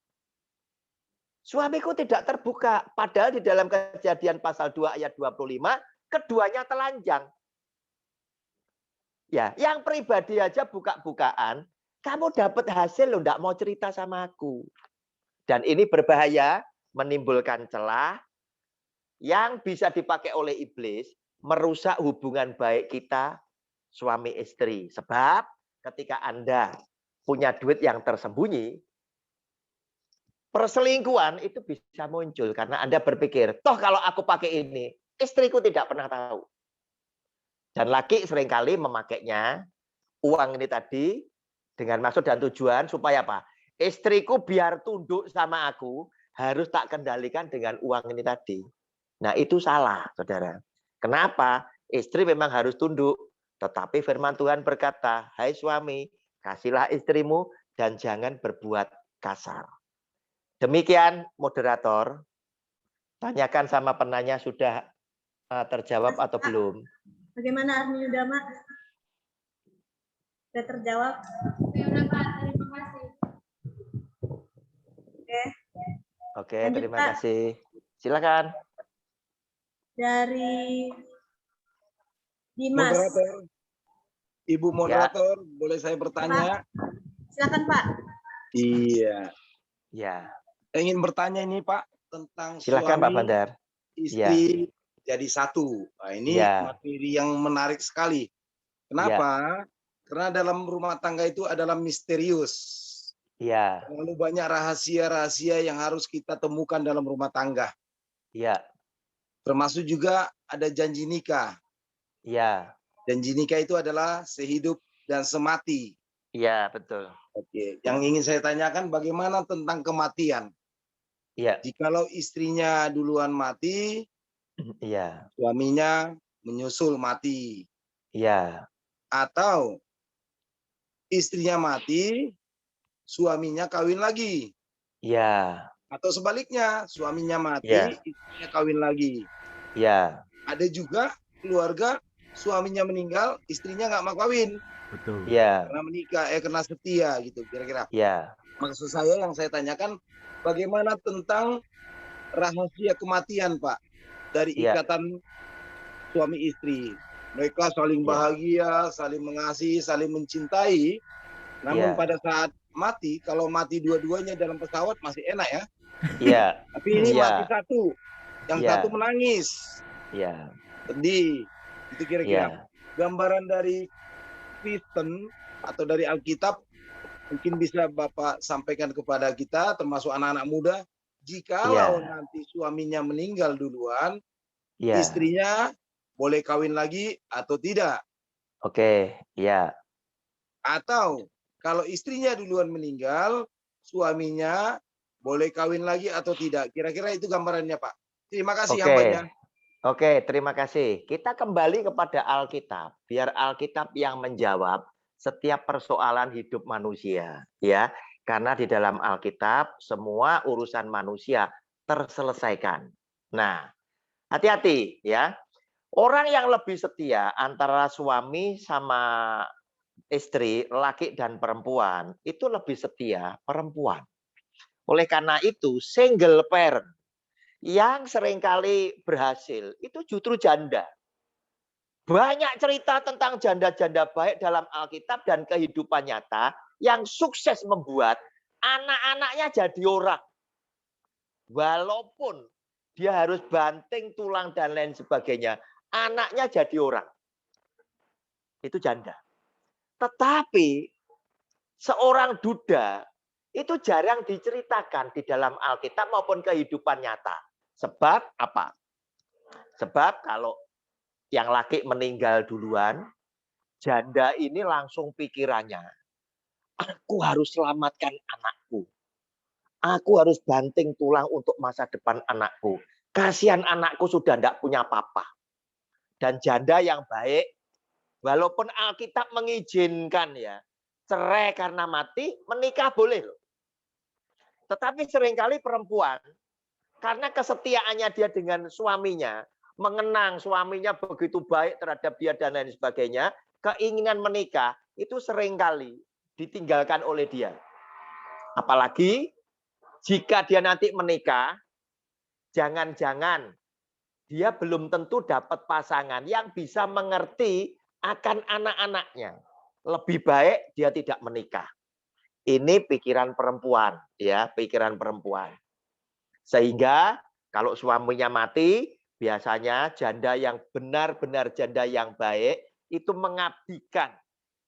Suamiku tidak terbuka. Padahal di dalam Kejadian pasal 2 ayat 25, keduanya telanjang. Ya, yang pribadi aja buka-bukaan, kamu dapat hasil lo, enggak mau cerita sama aku. Dan ini berbahaya, menimbulkan celah yang bisa dipakai oleh iblis, merusak hubungan baik kita suami istri. Sebab ketika Anda punya duit yang tersembunyi, perselingkuhan itu bisa muncul karena Anda berpikir, toh kalau aku pakai ini, istriku tidak pernah tahu. Dan laki seringkali memakainya uang ini tadi dengan maksud dan tujuan supaya apa? Istriku biar tunduk sama aku, harus tak kendalikan dengan uang ini tadi. Nah, itu salah, Saudara. Kenapa? Istri memang harus tunduk, tetapi firman Tuhan berkata, "Hai suami, kasihlah istrimu dan jangan berbuat kasar." Demikian moderator. Tanyakan sama penanya sudah terjawab atau belum? Bagaimana Arni Yudama? Sudah terjawab? Sudah Pak, terima kasih. Oke. Oke, terima kasih. Silakan. Dari Dimas. Moderator, Ibu moderator, boleh saya bertanya? Silakan Pak. Iya. Ya. Ingin bertanya ini Pak tentang Silakan Pak suami Bandar. istri jadi satu. Nah, ini materi yang menarik sekali. Kenapa? Karena dalam rumah tangga itu adalah misterius. Iya. Terlalu banyak rahasia-rahasia yang harus kita temukan dalam rumah tangga. Iya. Termasuk juga ada janji nikah. Iya. Janji nikah itu adalah sehidup dan semati. Iya, betul. Oke, yang ingin saya tanyakan bagaimana tentang kematian? Iya. Jikalau istrinya duluan mati, Iya. suaminya menyusul mati. Iya. Atau istrinya mati, suaminya kawin lagi. Iya. Atau sebaliknya, suaminya mati, Iya. istrinya kawin lagi. Iya. Ada juga keluarga suaminya meninggal, istrinya nggak mau kawin. Betul. Iya. Karena menikah, karena setia gitu kira-kira. Iya. Maksud saya yang saya tanyakan, bagaimana tentang rahasia kematian Pak dari ikatan suami istri. Mereka saling bahagia, saling mengasihi, saling mencintai. Namun pada saat mati, kalau mati dua-duanya dalam pesawat masih enak ya. Iya. Tapi ini mati satu, yang satu menangis. Iya. Sedih. Itu kira-kira gambaran dari Kristen atau dari Alkitab mungkin bisa Bapak sampaikan kepada kita, termasuk anak-anak muda. Jikalau nanti suaminya meninggal duluan, istrinya boleh kawin lagi atau tidak? Oke, iya. Atau kalau istrinya duluan meninggal, suaminya boleh kawin lagi atau tidak? Kira-kira itu gambarannya, Pak. Terima kasih hambanya. Oke, terima kasih. Kita kembali kepada Alkitab, biar Alkitab yang menjawab setiap persoalan hidup manusia, ya. Karena di dalam Alkitab semua urusan manusia terselesaikan. Nah, hati-hati ya. Orang yang lebih setia antara suami sama istri, laki dan perempuan, itu lebih setia perempuan. Oleh karena itu, single parent yang seringkali berhasil itu justru janda. Banyak cerita tentang janda-janda baik dalam Alkitab dan kehidupan nyata yang sukses membuat anak-anaknya jadi orang. Walaupun dia harus banting tulang dan lain sebagainya, anaknya jadi orang. Itu janda. Tetapi seorang duda itu jarang diceritakan di dalam Alkitab maupun kehidupan nyata. Sebab apa? Sebab kalau yang laki meninggal duluan, janda ini langsung pikirannya, aku harus selamatkan anakku. Aku harus banting tulang untuk masa depan anakku. Kasihan anakku sudah tidak punya papa. Dan janda yang baik, walaupun Alkitab mengizinkan ya, cerai karena mati, menikah boleh loh. Tetapi seringkali perempuan, karena kesetiaannya dia dengan suaminya, mengenang suaminya begitu baik terhadap dia dan lain sebagainya, keinginan menikah itu seringkali ditinggalkan oleh dia. Apalagi jika dia nanti menikah, jangan-jangan dia belum tentu dapat pasangan yang bisa mengerti akan anak-anaknya. Lebih baik dia tidak menikah. Ini pikiran perempuan, ya, pikiran perempuan. Sehingga kalau suaminya mati, biasanya janda yang benar-benar janda yang baik itu mengabdikan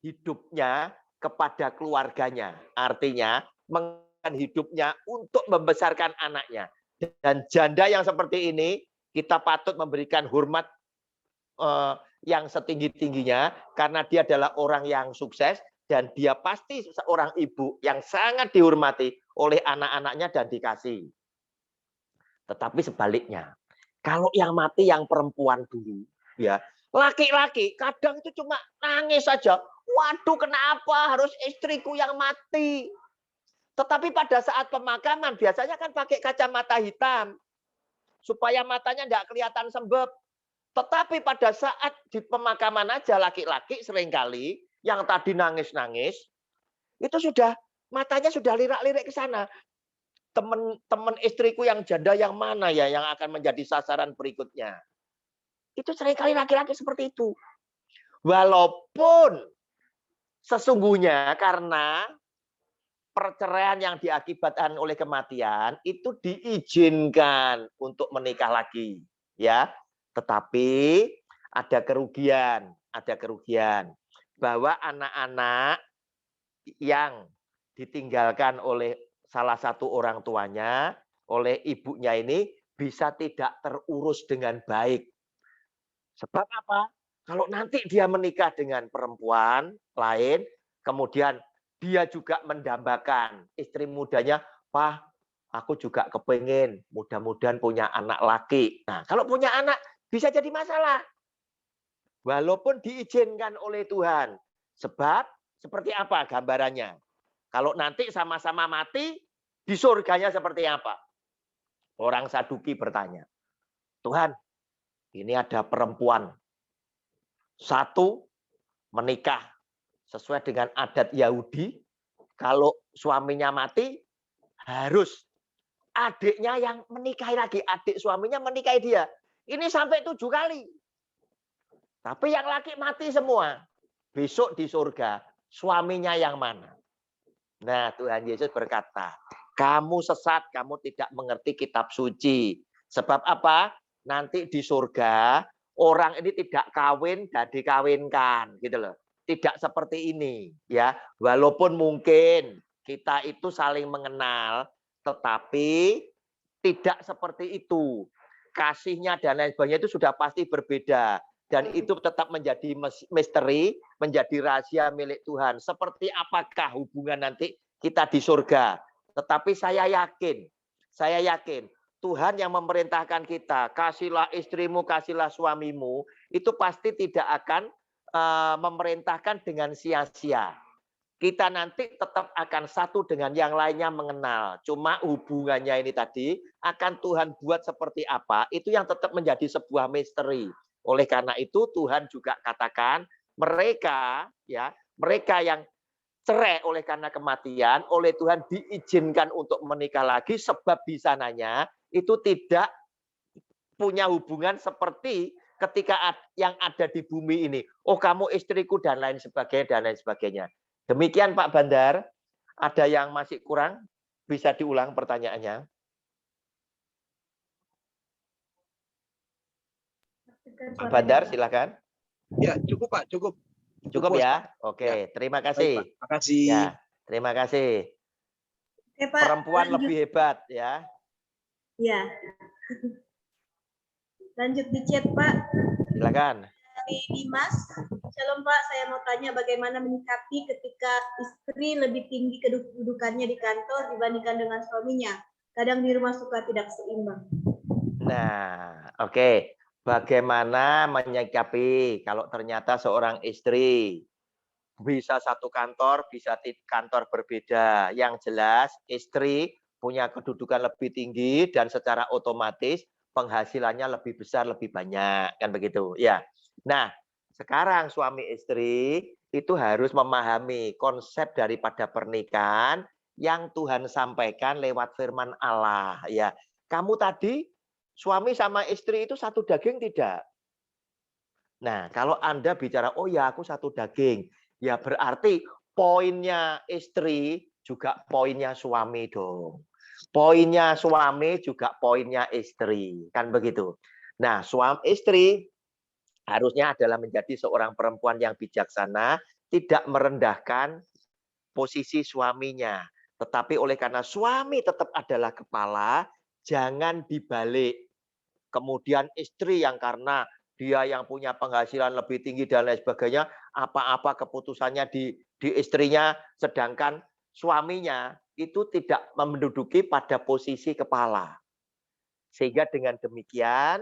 hidupnya kepada keluarganya. Artinya mengabdikan hidupnya untuk membesarkan anaknya. Dan janda yang seperti ini kita patut memberikan hormat yang setinggi-tingginya karena dia adalah orang yang sukses dan dia pasti seorang ibu yang sangat dihormati oleh anak-anaknya dan dikasihi. Tetapi sebaliknya, kalau yang mati yang perempuan dulu, ya laki-laki kadang itu cuma nangis saja. Waduh, kenapa harus istriku yang mati? Tetapi pada saat pemakaman biasanya kan pakai kacamata hitam supaya matanya tidak kelihatan sembab. Tetapi pada saat di pemakaman aja laki-laki seringkali yang tadi nangis-nangis itu sudah matanya sudah lirak-lirik ke sana. teman istriku yang janda yang mana ya yang akan menjadi sasaran berikutnya. Itu seringkali laki-laki seperti itu. Walaupun sesungguhnya karena perceraian yang diakibatkan oleh kematian itu diizinkan untuk menikah lagi, ya. Tetapi ada kerugian bahwa anak-anak yang ditinggalkan oleh salah satu orang tuanya, oleh ibunya ini bisa tidak terurus dengan baik. Sebab apa? Kalau nanti dia menikah dengan perempuan lain, kemudian dia juga mendambakan istri mudanya, "Wah, aku juga kepengen mudah-mudahan punya anak laki." Nah, kalau punya anak bisa jadi masalah. Walaupun diizinkan oleh Tuhan. Sebab seperti apa gambarannya? Kalau nanti sama-sama mati, di surganya seperti apa? Orang Saduki bertanya, "Tuhan, ini ada perempuan satu menikah sesuai dengan adat Yahudi, kalau suaminya mati harus adiknya yang menikahi lagi, adik suaminya menikahi dia. Ini sampai 7 kali. Tapi yang laki mati semua. Besok di surga, suaminya yang mana?" Nah, Tuhan Yesus berkata, "Kamu sesat, kamu tidak mengerti kitab suci." Sebab apa? Nanti di surga, orang ini tidak kawin dan dikawinkan, gitu loh. Tidak seperti ini, ya. Walaupun mungkin kita itu saling mengenal, tetapi tidak seperti itu. Kasihnya dan lain sebagainya itu sudah pasti berbeda. Dan itu tetap menjadi misteri, menjadi rahasia milik Tuhan. Seperti apakah hubungan nanti kita di surga. Tetapi saya yakin, Tuhan yang memerintahkan kita, kasihlah istrimu, kasihlah suamimu, itu pasti tidak akan memerintahkan dengan sia-sia. Kita nanti tetap akan satu dengan yang lainnya mengenal. Cuma hubungannya ini tadi akan Tuhan buat seperti apa, itu yang tetap menjadi sebuah misteri. Oleh karena itu Tuhan juga katakan mereka yang cerai oleh karena kematian, oleh Tuhan diizinkan untuk menikah lagi sebab di sananya itu tidak punya hubungan seperti ketika yang ada di bumi ini. Oh, kamu istriku dan lain sebagainya. Demikian Pak Bandar. Ada yang masih kurang? Bisa diulang pertanyaannya. Pak Bandar, silakan. Ya, cukup Pak, cukup. Cukup ya? Pak. Oke, Ya. terima kasih. Baik, Pak. Makasih. Ya, terima kasih. Oke, Pak, Perempuan lanjut. lebih hebat ya. Ya. Lanjut di chat, Pak. Silakan. Dari Dimas. Shalom Pak, saya mau tanya bagaimana menyikapi ketika istri lebih tinggi kedudukannya di kantor dibandingkan dengan suaminya. Kadang di rumah suka tidak seimbang. Nah, oke. Bagaimana menyikapi kalau ternyata seorang istri bisa satu kantor, bisa kantor berbeda. Yang jelas istri punya kedudukan lebih tinggi dan secara otomatis penghasilannya lebih besar, lebih banyak, kan begitu ya. Nah, sekarang suami istri itu harus memahami konsep daripada pernikahan yang Tuhan sampaikan lewat firman Allah ya. Kamu tadi suami sama istri itu satu daging tidak? Nah, kalau Anda bicara, oh ya aku satu daging, ya berarti poinnya istri juga poinnya suami dong. Poinnya suami juga poinnya istri, kan begitu. Nah, suami istri harusnya adalah menjadi seorang perempuan yang bijaksana, tidak merendahkan posisi suaminya. Tetapi oleh karena suami tetap adalah kepala, jangan dibalik. Kemudian istri yang karena dia yang punya penghasilan lebih tinggi dan lain sebagainya, apa-apa keputusannya di istrinya, sedangkan suaminya itu tidak menduduki pada posisi kepala. Sehingga dengan demikian,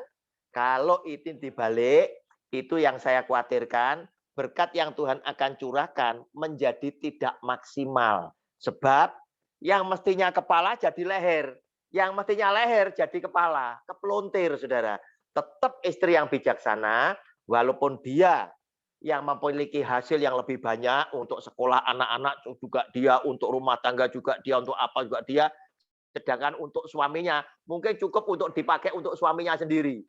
kalau itu dibalik, itu yang saya khawatirkan, berkat yang Tuhan akan curahkan menjadi tidak maksimal. Sebab yang mestinya kepala jadi leher. Yang mestinya leher jadi kepala, kepelontir saudara. Tetap istri yang bijaksana, walaupun dia yang memiliki hasil yang lebih banyak untuk sekolah anak-anak juga dia, untuk rumah tangga juga dia, untuk apa juga dia. sedangkan untuk suaminya mungkin cukup untuk dipakai untuk suaminya sendiri.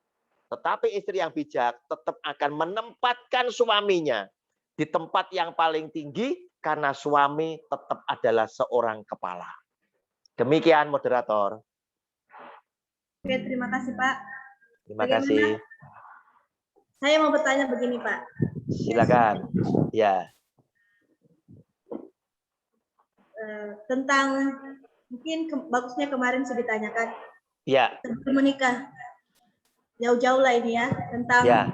Tetapi istri yang bijak tetap akan menempatkan suaminya di tempat yang paling tinggi karena suami tetap adalah seorang kepala. Demikian moderator. Oke, terima kasih Pak. Terima kasih. Saya mau bertanya begini Pak. Silakan. Ya. Tentang mungkin bagusnya kemarin sudah ditanyakan. Ya. Sebelum menikah. Jauh-jauh lah ini ya, tentang ya.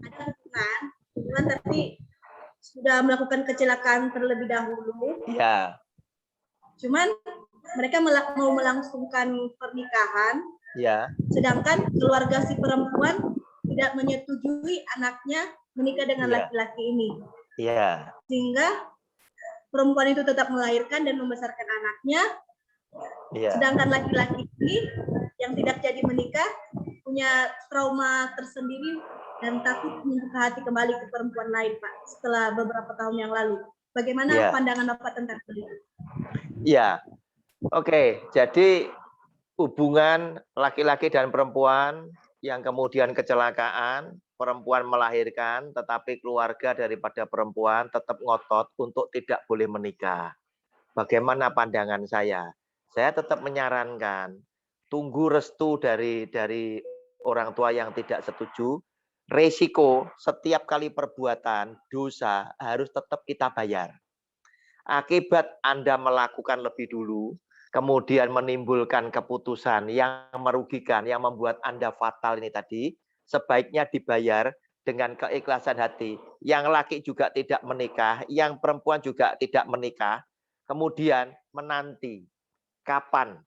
Ada hubungan tapi sudah melakukan kecelakaan terlebih dahulu. Ya. Cuman mereka mau melangsungkan pernikahan. Ya. Sedangkan keluarga si perempuan tidak menyetujui anaknya menikah dengan laki-laki ini. Iya. Sehingga perempuan itu tetap melahirkan dan membesarkan anaknya. Iya. Sedangkan laki-laki ini yang tidak jadi menikah punya trauma tersendiri dan takut membuka hati kembali ke perempuan lain, Pak, setelah beberapa tahun yang lalu. Bagaimana pandangan Bapak tentang itu? Iya. Oke, jadi hubungan laki-laki dan perempuan yang kemudian kecelakaan, perempuan melahirkan, tetapi keluarga daripada perempuan tetap ngotot untuk tidak boleh menikah. Bagaimana pandangan saya? Saya tetap menyarankan, tunggu restu dari orang tua yang tidak setuju. Resiko setiap kali perbuatan dosa harus tetap kita bayar. Akibat Anda melakukan lebih dulu, kemudian menimbulkan keputusan yang merugikan, yang membuat Anda fatal ini tadi, sebaiknya dibayar dengan keikhlasan hati. Yang laki juga tidak menikah, yang perempuan juga tidak menikah, kemudian menanti kapan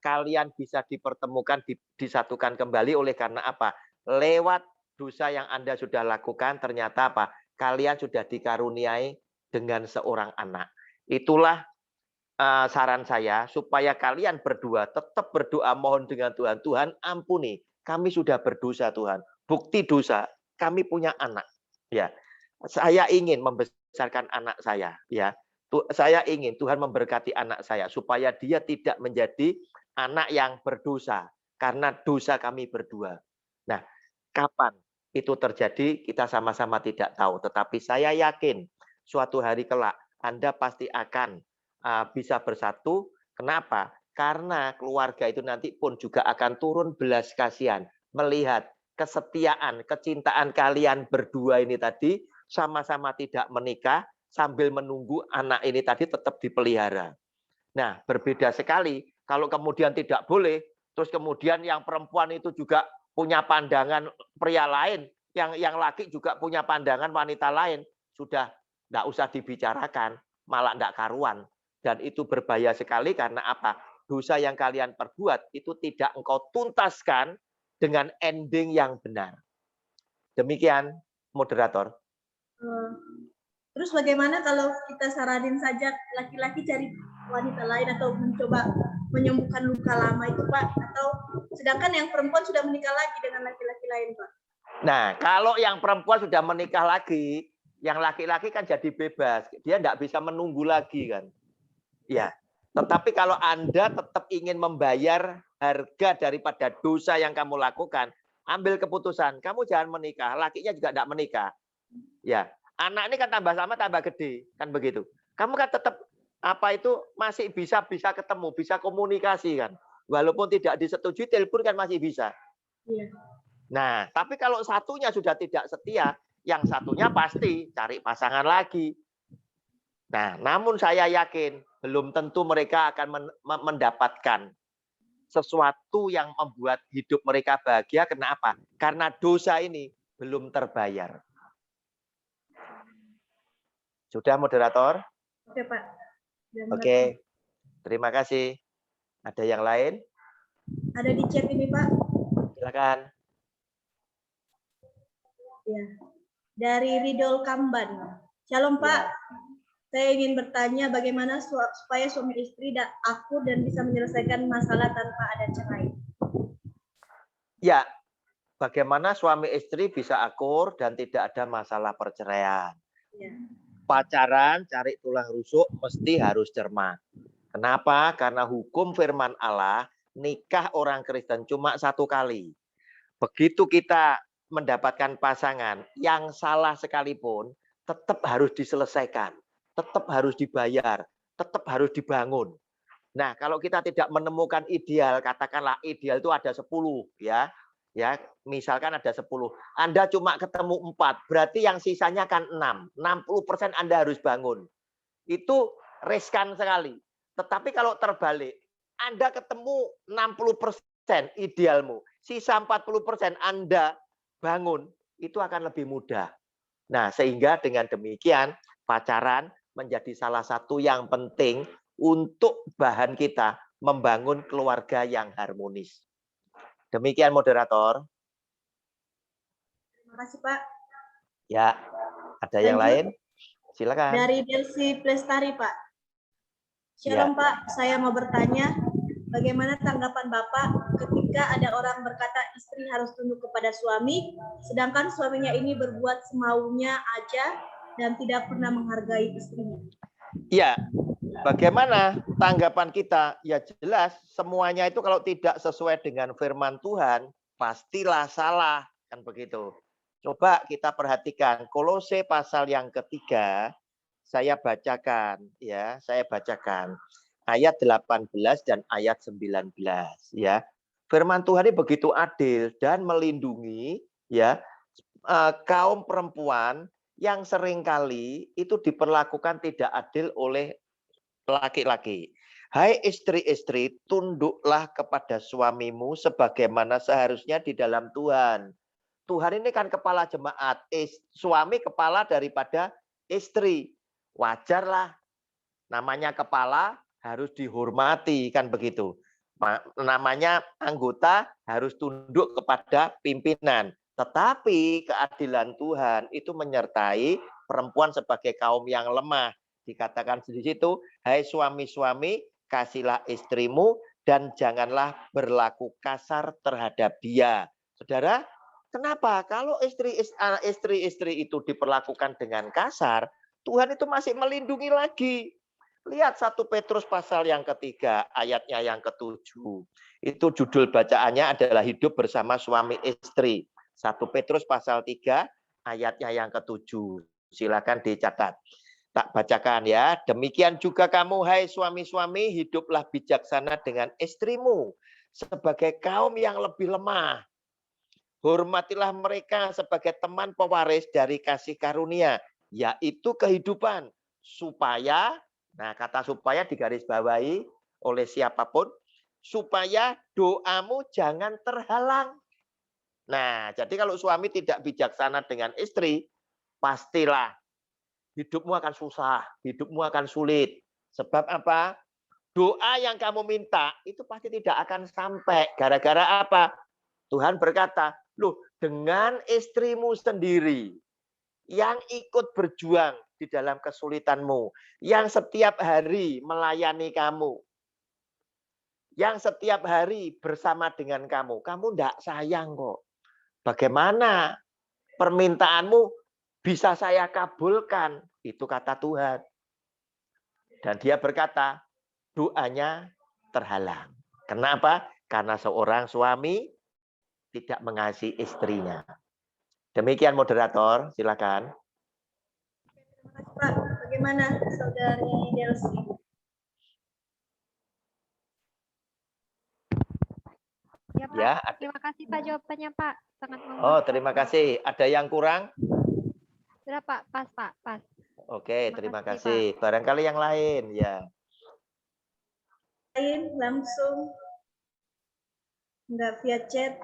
kalian bisa dipertemukan, disatukan kembali. Oleh karena apa? Lewat dosa yang Anda sudah lakukan, ternyata apa? Kalian sudah dikaruniai dengan seorang anak. Itulah saran saya, supaya kalian berdua tetap berdoa mohon dengan Tuhan. Tuhan ampuni, kami sudah berdosa Tuhan. Bukti dosa, kami punya anak. Ya, saya ingin membesarkan anak saya. Ya, saya ingin Tuhan memberkati anak saya supaya dia tidak menjadi anak yang berdosa karena dosa kami berdua. Nah, kapan itu terjadi kita sama-sama tidak tahu, tetapi saya yakin suatu hari kelak Anda pasti akan bisa bersatu. Kenapa? Karena keluarga itu nanti pun juga akan turun belas kasihan melihat kesetiaan, kecintaan kalian berdua ini tadi sama-sama tidak menikah sambil menunggu anak ini tadi tetap dipelihara. Nah, berbeda sekali kalau kemudian tidak boleh, terus kemudian yang perempuan itu juga punya pandangan pria lain, yang laki juga punya pandangan wanita lain, sudah tidak usah dibicarakan, malah tidak karuan. Dan itu berbahaya sekali karena apa? Dosa yang kalian perbuat itu tidak engkau tuntaskan dengan ending yang benar. Demikian, moderator. Terus bagaimana kalau kita saranin saja laki-laki cari wanita lain atau mencoba menyembuhkan luka lama itu, Pak? Atau sedangkan yang perempuan sudah menikah lagi dengan laki-laki lain, Pak? Nah, kalau yang perempuan sudah menikah lagi, yang laki-laki kan jadi bebas. Dia tidak bisa menunggu lagi kan. Ya, tetapi kalau Anda tetap ingin membayar harga daripada dosa yang kamu lakukan, ambil keputusan, kamu jangan menikah, lakinya juga tidak menikah. Ya, anak ini kan tambah lama tambah gede, kan begitu. Kamu kan tetap masih bisa ketemu, bisa komunikasi kan. Walaupun tidak disetujui, telepon kan masih bisa. Iya. Nah, tapi kalau satunya sudah tidak setia, yang satunya pasti cari pasangan lagi. Nah, namun saya yakin belum tentu mereka akan mendapatkan sesuatu yang membuat hidup mereka bahagia. Kenapa? Karena dosa ini belum terbayar. Sudah, moderator? Oke, Pak. Oke, terima kasih. Ada yang lain? Ada di chat ini, Pak. Silakan. Ya. Dari Ridol Kamban. Shalom, Pak. Ya. Saya ingin bertanya bagaimana supaya suami istri akur dan bisa menyelesaikan masalah tanpa ada cerai. Ya, bagaimana suami istri bisa akur dan tidak ada masalah perceraian. Ya. Pacaran, cari tulang rusuk, mesti harus cermat. Kenapa? Karena hukum firman Allah, nikah orang Kristen cuma 1 kali. Begitu kita mendapatkan pasangan, yang salah sekalipun tetap harus diselesaikan, tetap harus dibayar, tetap harus dibangun. Nah, kalau kita tidak menemukan ideal, katakanlah ideal itu ada 10 ya. Ya, misalkan ada 10. Anda cuma ketemu 4, berarti yang sisanya kan 6. 60% Anda harus bangun. Itu riskan sekali. Tetapi kalau terbalik, Anda ketemu 60% idealmu, sisa 40% Anda bangun, itu akan lebih mudah. Nah, sehingga dengan demikian pacaran menjadi salah satu yang penting untuk bahan kita membangun keluarga yang harmonis. Demikian moderator. Terima kasih Pak. Ya, ada yang Lanjut. lain? Silakan. Dari Delsi Plestari Pak. Shalom Ya. Pak, saya mau bertanya, bagaimana tanggapan Bapak ketika ada orang berkata istri harus tunduk kepada suami, sedangkan suaminya ini berbuat semaunya aja dan tidak pernah menghargai istrinya? Ya, bagaimana tanggapan kita? Ya jelas, semuanya itu kalau tidak sesuai dengan firman Tuhan, pastilah salah, kan begitu. Coba kita perhatikan Kolose pasal yang ketiga, saya bacakan ya, ayat 18 dan ayat 19 ya. Firman Tuhan ini begitu adil dan melindungi ya kaum perempuan yang seringkali itu diperlakukan tidak adil oleh laki-laki. Hai istri-istri, tunduklah kepada suamimu sebagaimana seharusnya di dalam Tuhan. Tuhan ini kan kepala jemaat, suami kepala daripada istri. Wajarlah, namanya kepala harus dihormati, kan begitu. Namanya anggota harus tunduk kepada pimpinan. Tetapi keadilan Tuhan itu menyertai perempuan sebagai kaum yang lemah. Dikatakan di situ, hai suami-suami, kasihlah istrimu dan janganlah berlaku kasar terhadap dia. Saudara, kenapa? Kalau istri-istri itu diperlakukan dengan kasar, Tuhan itu masih melindungi lagi. Lihat 1 Petrus pasal yang ketiga, ayatnya yang ke-7. Itu judul bacaannya adalah hidup bersama suami istri. 1 Petrus pasal 3, ayatnya yang ke-7. Silakan dicatat. Tak bacakan ya. Demikian juga kamu, hai suami-suami, hiduplah bijaksana dengan istrimu sebagai kaum yang lebih lemah. Hormatilah mereka sebagai teman pewaris dari kasih karunia, yaitu kehidupan. Supaya, nah kata supaya digarisbawahi oleh siapapun, supaya doamu jangan terhalang. Nah, jadi kalau suami tidak bijaksana dengan istri, pastilah hidupmu akan susah, hidupmu akan sulit. Sebab apa? Doa yang kamu minta itu pasti tidak akan sampai. Gara-gara apa? Tuhan berkata, loh, dengan istrimu sendiri yang ikut berjuang di dalam kesulitanmu, yang setiap hari melayani kamu, yang setiap hari bersama dengan kamu tidak sayang kok. Bagaimana permintaanmu bisa saya kabulkan? Itu kata Tuhan. Dan dia berkata, doanya terhalang. Kenapa? Karena seorang suami tidak mengasihi istrinya. Demikian moderator, silakan. Terima kasih Pak. Bagaimana Saudari Delsi? Ya, Pak. Ya, Terima kasih Pak jawabannya Pak. Sangat oh, terima kasih. Ada yang kurang? Sudah Pak, pas Pak, pas. Oke, terima kasih, kasih. Barangkali yang lain, ya. Lain langsung enggak via chat,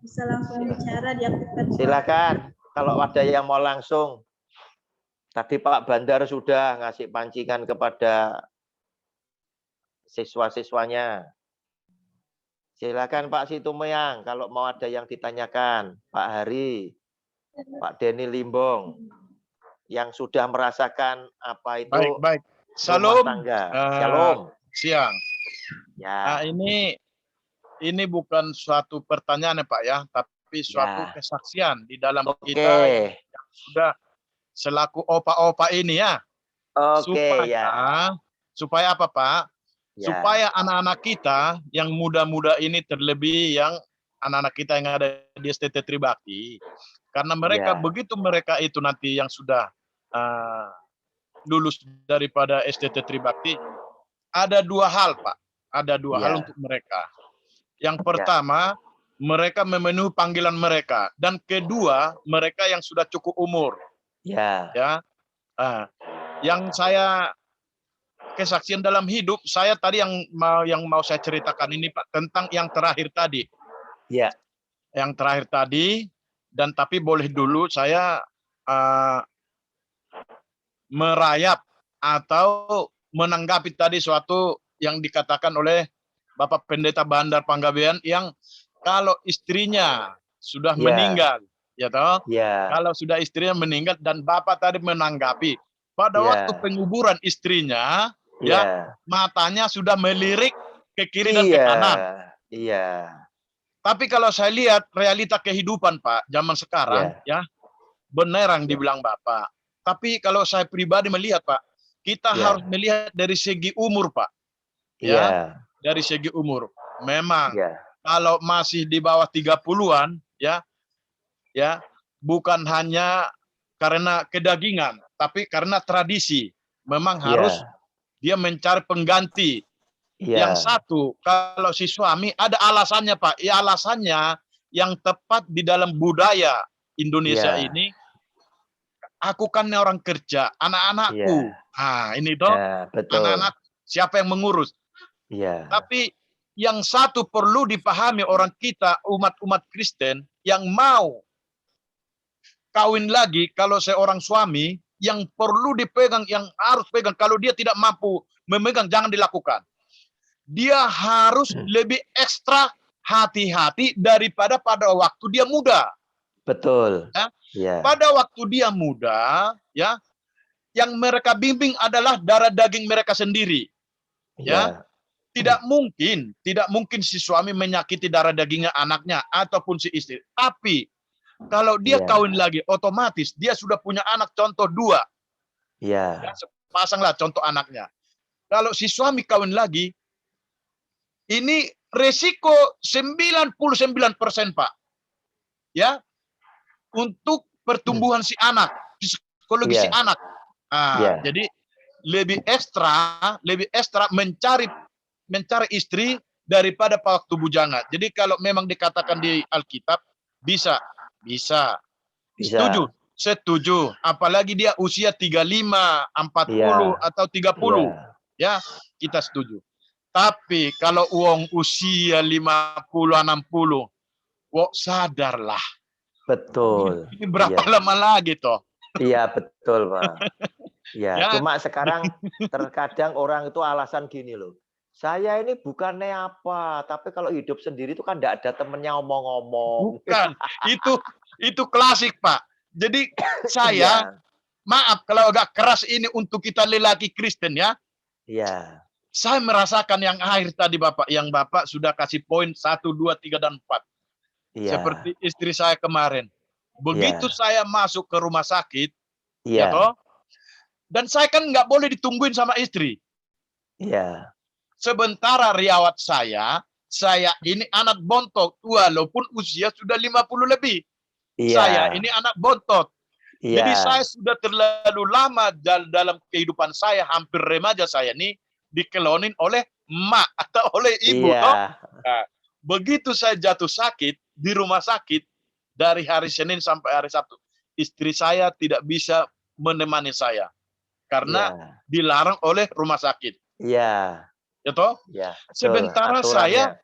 bisa langsung bicara, diaktifkan. Silakan. Kalau ada yang mau langsung. Tadi Pak Bandar sudah ngasih pancingan kepada siswa-siswanya. Silakan Pak Situmeyang kalau mau ada yang ditanyakan. Pak Hari, Pak Denny Limbong yang sudah merasakan apa itu baik. Rumah tangga. Shalom. Siang. Ya. Nah, ini bukan suatu pertanyaan ya Pak ya, tapi suatu kesaksian di dalam kita yang sudah selaku opa-opa ini ya. Oke, supaya apa Pak? supaya anak-anak kita yang muda-muda ini, terlebih yang anak-anak kita yang ada di STT Tribakti, karena mereka begitu mereka itu nanti yang sudah lulus daripada STT Tribakti, ada dua hal, Pak. Ada dua hal untuk mereka. Yang pertama, mereka memenuhi panggilan mereka, dan kedua, mereka yang sudah cukup umur. Ya. Yang saya kesaksian dalam hidup saya tadi yang mau saya ceritakan ini, Pak, tentang yang terakhir tadi. Ya. Yang terakhir tadi, dan tapi boleh dulu saya merayap atau menanggapi tadi suatu yang dikatakan oleh Bapak Pendeta Bandar Panggabean, yang kalau istrinya sudah meninggal, ya toh? Kalau sudah istrinya meninggal, dan Bapak tadi menanggapi pada waktu penguburan istrinya, matanya sudah melirik ke kiri dan ke kanan. Tapi kalau saya lihat realita kehidupan, Pak, zaman sekarang, benar yang dibilang Bapak. Tapi kalau saya pribadi melihat, Pak, kita harus melihat dari segi umur, Pak. Dari segi umur. Memang kalau masih di bawah 30-an, bukan hanya karena kedagingan, tapi karena tradisi. Memang harus dia mencari pengganti. Yang satu, kalau si suami ada alasannya, Pak. Ya, alasannya yang tepat di dalam budaya Indonesia ini. Aku kan orang kerja, anak-anakku. Ini toh, anak-anak siapa yang mengurus? Tapi yang satu perlu dipahami orang kita, umat-umat Kristen yang mau kawin lagi, kalau seorang suami yang perlu dipegang, yang harus pegang, kalau dia tidak mampu memegang, jangan dilakukan. Dia harus lebih ekstra hati-hati daripada pada waktu dia muda. Betul. Pada waktu dia muda, yang mereka bimbing adalah darah daging mereka sendiri. Tidak mungkin si suami menyakiti darah dagingnya anaknya ataupun si istri. Tapi kalau dia kawin lagi, otomatis dia sudah punya anak contoh 2. Pasanglah contoh anaknya. Kalau si suami kawin lagi, ini resiko 99%, Pak. Untuk pertumbuhan si anak, psikologi si anak. Jadi lebih ekstra mencari istri daripada waktu bujanga. Jadi kalau memang dikatakan di Alkitab bisa. Setuju. Apalagi dia usia 35, 40 atau 30. Kita setuju. Tapi kalau uang usia 50, 60, sadarlah. Betul. Ini berapa lama lagi toh? Iya, betul, Pak. Cuma sekarang terkadang orang itu alasan gini loh. Saya ini bukannya apa, tapi kalau hidup sendiri itu kan tidak ada temennya omong-omong. Bukan, itu klasik, Pak. Jadi saya, maaf kalau agak keras ini untuk kita lelaki Kristen ya. Saya merasakan yang akhir tadi Bapak, yang Bapak sudah kasih poin 1, 2, 3, dan 4. Seperti istri saya kemarin. Begitu saya masuk ke rumah sakit, dan saya kan nggak boleh ditungguin sama istri. Sementara riwayat saya ini anak bontot, walaupun usia sudah 50 lebih. Saya ini anak bontot. Jadi saya sudah terlalu lama dalam kehidupan saya, hampir remaja saya ini dikelonin oleh emak atau oleh ibu. Begitu saya jatuh sakit di rumah sakit, dari hari Senin sampai hari Sabtu, istri saya tidak bisa menemani saya karena dilarang oleh rumah sakit. Sementara saya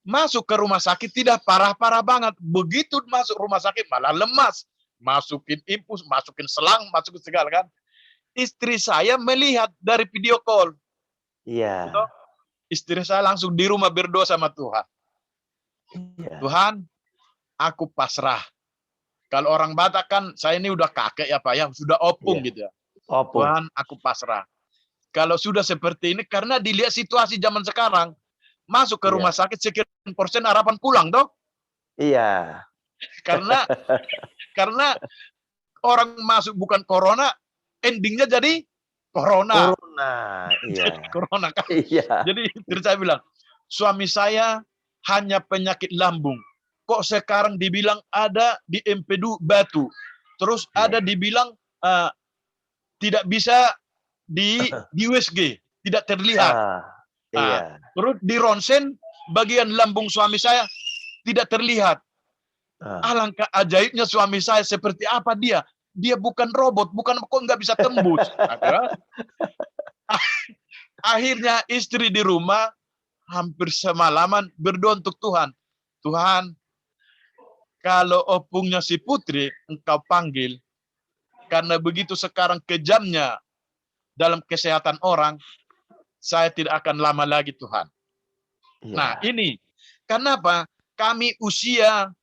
masuk ke rumah sakit tidak parah-parah banget. Begitu masuk rumah sakit malah lemas, masukin infus, masukin selang, masukin segala kan. Istri saya melihat dari video call. Istri saya langsung di rumah berdoa sama Tuhan. Tuhan, aku pasrah. Kalau orang Batak kan, saya ini udah kakek ya Pak ya, sudah opung gitu ya. Tuhan, aku pasrah. Kalau sudah seperti ini, karena dilihat situasi zaman sekarang, masuk ke rumah sakit sekian persen harapan pulang toh? Karena orang masuk bukan corona, endingnya jadi Corona. Corona, iya. Corona kan. Iya. Jadi istri saya bilang, suami saya hanya penyakit lambung. Kok sekarang dibilang ada di empedu batu. Terus ada dibilang tidak bisa di USG, tidak terlihat. Iya. Terus di ronsen bagian lambung suami saya tidak terlihat. Alangkah ajaibnya suami saya, seperti apa dia? Dia bukan robot, bukan kok nggak bisa tembus. Akhirnya istri di rumah hampir semalaman berdoa untuk Tuhan. Tuhan, kalau opungnya si putri engkau panggil, karena begitu sekarang kejamnya dalam kesehatan orang, saya tidak akan lama lagi Tuhan. Nah ini, kenapa? Kami usia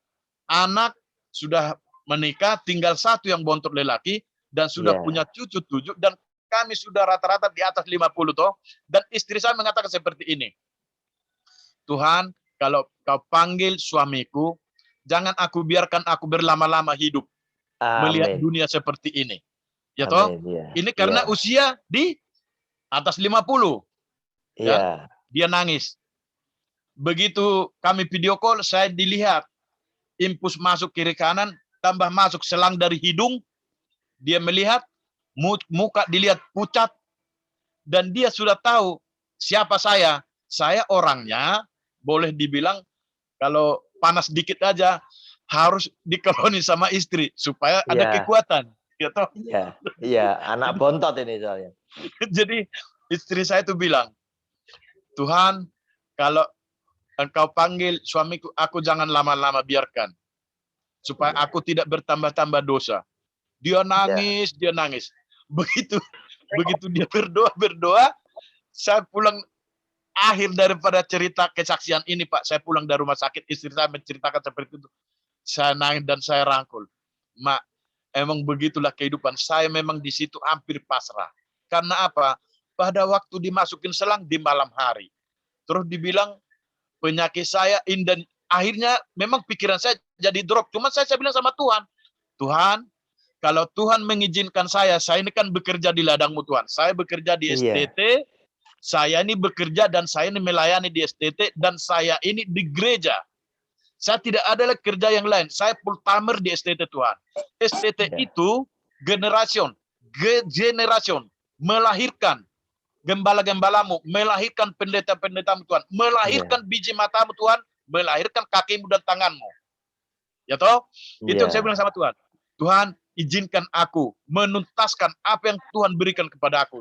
anak sudah menikah, tinggal satu yang bontot lelaki, dan sudah punya cucu 7, dan kami sudah rata-rata di atas 50 toh, dan istri saya mengatakan seperti ini, Tuhan, kalau kau panggil suamiku, jangan aku biarkan aku berlama-lama hidup melihat dunia seperti ini. Ya toh? Ini karena usia di atas 50. Ya, dia nangis. Begitu kami video call, saya dilihat impuls masuk kiri kanan, tambah masuk selang dari hidung, dia melihat, muka dilihat pucat, dan dia sudah tahu siapa saya. Saya orangnya, boleh dibilang, kalau panas dikit aja, harus dikeloni sama istri, supaya ada kekuatan. Iya, anak bontot ini soalnya. Jadi istri saya itu bilang, Tuhan, kalau engkau panggil suamiku, aku jangan lama-lama biarkan. Supaya aku tidak bertambah-tambah dosa. Dia nangis, dia nangis. Begitu dia berdoa, saya pulang, akhir daripada cerita kesaksian ini, Pak, saya pulang dari rumah sakit, istri saya menceritakan seperti itu. Saya nangis dan saya rangkul. Mak, emang begitulah kehidupan. Saya memang di situ hampir pasrah. Karena apa? Pada waktu dimasukin selang di malam hari. Terus dibilang, penyakit saya dan akhirnya memang pikiran saya jadi drop. Cuma saya bilang sama Tuhan, Tuhan, kalau Tuhan mengizinkan saya ini kan bekerja di ladangmu Tuhan. Saya bekerja di STT, saya ini bekerja dan saya ini melayani di STT, dan saya ini di gereja. Saya tidak ada lagi kerja yang lain. Saya full timer di STT Tuhan. STT itu generasi melahirkan gembala-gembalamu, melahirkan pendeta-pendetamu Tuhan, melahirkan biji matamu Tuhan, melahirkan kakimu dan tanganmu. Ya toh? Itu yang saya bilang sama Tuhan. Tuhan, izinkan aku menuntaskan apa yang Tuhan berikan kepada aku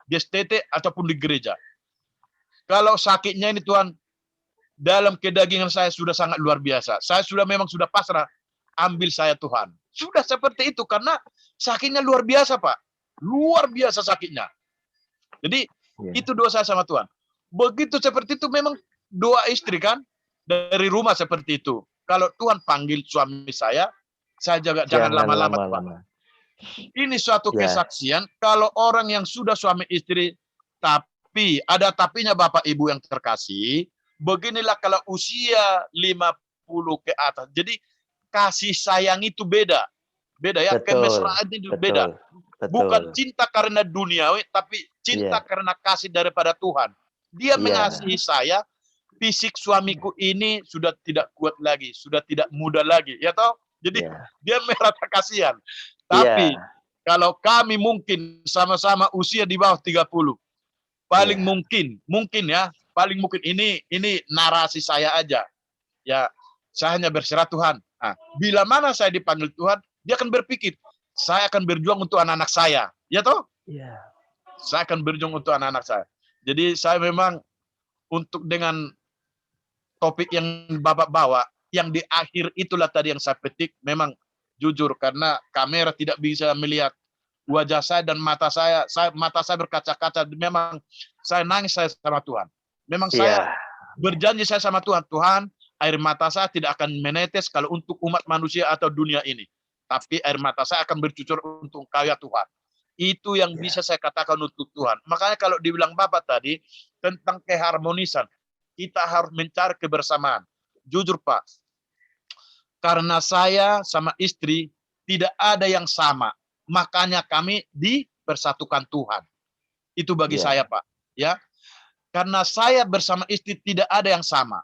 di STT ataupun di gereja. Kalau sakitnya ini Tuhan, dalam kedagingan saya sudah sangat luar biasa. Saya memang sudah pasrah, ambil saya Tuhan. Sudah seperti itu, karena sakitnya luar biasa Pak. Luar biasa sakitnya. Jadi itu doa saya sama Tuhan. Begitu seperti itu memang doa istri kan dari rumah seperti itu. Kalau Tuhan panggil suami saya juga jangan lama-lama Tuhan. Ini suatu kesaksian kalau orang yang sudah suami istri, tapi ada tapinya Bapak Ibu yang terkasih, beginilah kalau usia 50 ke atas. Jadi kasih sayang itu beda. Beda ya, kemesraan itu beda. Bukan cinta karena duniawi, tapi cinta karena kasih daripada Tuhan. Dia mengasihi saya, fisik suamiku ini sudah tidak kuat lagi, sudah tidak muda lagi, ya toh? Jadi dia merasa kasihan. Tapi kalau kami mungkin sama-sama usia di bawah 30, paling mungkin ya, paling mungkin ini narasi saya aja. Ya, saya hanya berserah Tuhan. Nah, bila mana saya dipanggil Tuhan, dia akan berpikir, saya akan berjuang untuk anak-anak saya. Ya toh? Saya akan berjuang untuk anak-anak saya. Jadi saya memang untuk dengan topik yang Bapak bawa, yang di akhir itulah tadi yang saya petik, memang jujur, karena kamera tidak bisa melihat wajah saya dan mata saya berkaca-kaca, memang saya nangis saya sama Tuhan. Memang saya berjanji saya sama Tuhan, Tuhan, air mata saya tidak akan menetes kalau untuk umat manusia atau dunia ini. Tapi air mata saya akan bercucur untuk Engkau ya Tuhan. Itu yang bisa saya katakan untuk Tuhan. Makanya kalau dibilang Bapak tadi tentang keharmonisan, kita harus mencari kebersamaan. Jujur Pak, karena saya sama istri tidak ada yang sama. Makanya kami dipersatukan Tuhan. Itu bagi Ya. saya, Pak. Ya, karena saya bersama istri tidak ada yang sama.